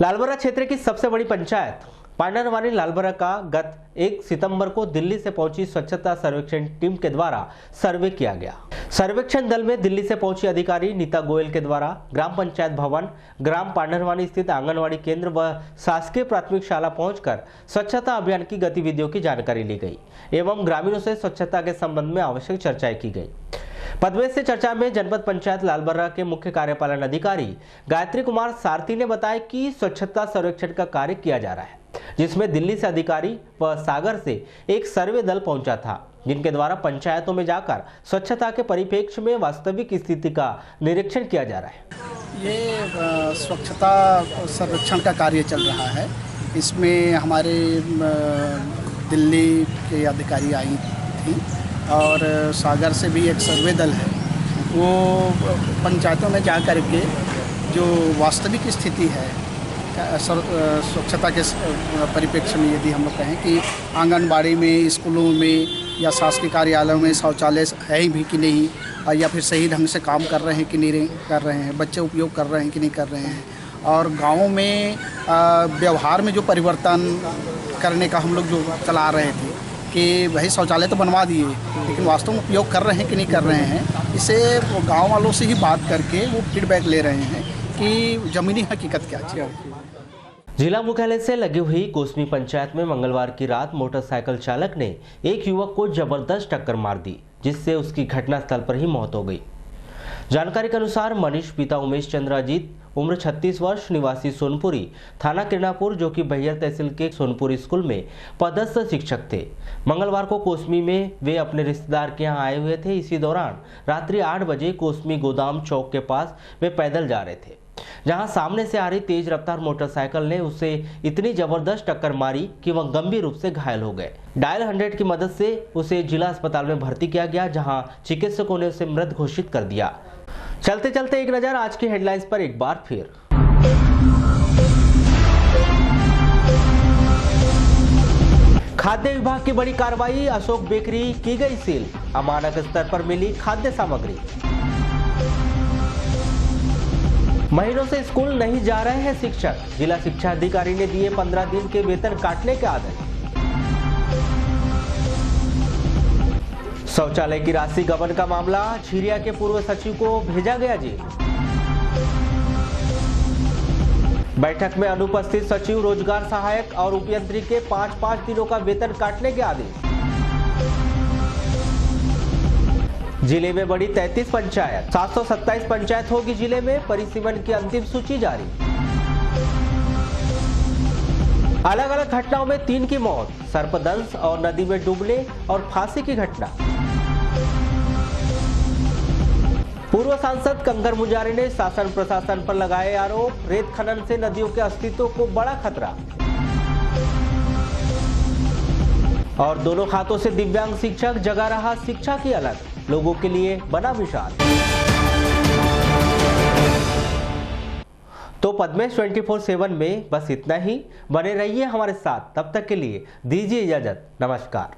लालबरा क्षेत्र की सबसे बड़ी पंचायत पांडरवानी लालबरा का गत 1 सितंबर को दिल्ली से पहुंची स्वच्छता सर्वेक्षण टीम के द्वारा सर्वे किया गया। सर्वेक्षण दल में दिल्ली से पहुंची अधिकारी नीता गोयल के द्वारा ग्राम पंचायत भवन, ग्राम पांडरवानी स्थित आंगनवाड़ी केंद्र व शासकीय प्राथमिक शाला पहुंचकर स्वच्छता अभियान की गतिविधियों की जानकारी ली गई एवं ग्रामीणों से स्वच्छता के संबंध में आवश्यक चर्चाएं की गई। पदवेश से चर्चा में जनपद पंचायत लालबर्रा के मुख्य कार्यपालन अधिकारी गायत्री कुमार सारथी ने बताया कि स्वच्छता सर्वेक्षण का कार्य किया जा रहा है, जिसमें दिल्ली से अधिकारी व सागर से एक सर्वे दल पहुंचा था, जिनके द्वारा पंचायतों में जाकर स्वच्छता के परिप्रेक्ष्य में वास्तविक स्थिति का निरीक्षण किया जा रहा है। ये स्वच्छता सर्वेक्षण का कार्य चल रहा है। इसमें हमारे दिल्ली के अधिकारी आई थी और सागर से भी एक सर्वे दल है, वो पंचायतों में जा कर के जो वास्तविक स्थिति है स्वच्छता के परिप्रेक्ष्य में, यदि हम लोग कहें कि आंगनबाड़ी में, स्कूलों में या शासकीय कार्यालयों में शौचालय है ही भी कि नहीं, या फिर सही ढंग से काम कर रहे हैं कि नहीं कर रहे हैं, बच्चे उपयोग कर रहे हैं कि नहीं कर रहे हैं, और गाँव में व्यवहार में जो परिवर्तन करने का हम लोग जो चला रहे थे कि भाई शौचालय तो बनवा दिए, लेकिन वास्तव में उपयोग कर रहे हैं कि नहीं कर रहे हैं, इसे गांव वालों से ही बात करके वो फीडबैक ले रहे हैं कि ज़मीनी हकीकत क्या है। जिला मुख्यालय से लगी हुई कोसमी पंचायत में मंगलवार की रात मोटरसाइकिल चालक ने एक युवक को जबरदस्त टक्कर मार दी, जिससे उसकी घटनास्थल पर ही मौत हो गई। जानकारी के अनुसार मनीष पिता उमेश चंद्र अजीत, उम्र 36 वर्ष, निवासी सोनपुरी, थाना किरणापुर, जो कि बैहर तहसील के सोनपुरी स्कूल में पदस्थ शिक्षक थे। मंगलवार को कोसमी में वे अपने रिश्तेदार के यहां आए हुए थे। इसी दौरान रात्रि 8 बजे कोसमी गोदाम चौक के पास वे पैदल जा रहे थे, जहां सामने से आ रही तेज रफ्तार मोटरसाइकिल ने उसे इतनी जबरदस्त टक्कर मारी कि वह गंभीर रूप से घायल हो गए। डायल 100 की मदद से उसे जिला अस्पताल में भर्ती किया गया, जहां चिकित्सकों ने उसे मृत घोषित कर दिया। चलते चलते एक नजर आज की हेडलाइंस पर एक बार फिर। खाद्य विभाग की बड़ी कार्रवाई, अशोक बेकरी की गई सील, अमानक स्तर पर मिली खाद्य सामग्री। महीनों से स्कूल नहीं जा रहे हैं शिक्षक, जिला शिक्षा अधिकारी ने दिए 15 दिन के वेतन काटने के आदेश। शौचालय की राशि गबन का मामला, झिरिया के पूर्व सचिव को भेजा गया जेल। बैठक में अनुपस्थित सचिव, रोजगार सहायक और उपयंत्री के 5-5 दिनों का वेतन काटने के आदेश। जिले में बड़ी 33 पंचायत, 727 पंचायत होगी जिले में, परिसीमन की अंतिम सूची जारी। अलग अलग घटनाओं में 3 की मौत, सर्पदंश और नदी में डूबने और फांसी की घटना। पूर्व सांसद कंकर मुजारे ने शासन प्रशासन पर लगाए आरोप, रेत खनन से नदियों के अस्तित्व को बड़ा खतरा। और दोनों हाथों से दिव्यांग शिक्षक, जगा रहा शिक्षा की अलग, लोगों के लिए बना मिसाल। तो पद्मेश 24/7 में बस इतना ही। बने रहिए हमारे साथ, तब तक के लिए दीजिए इजाजत। नमस्कार।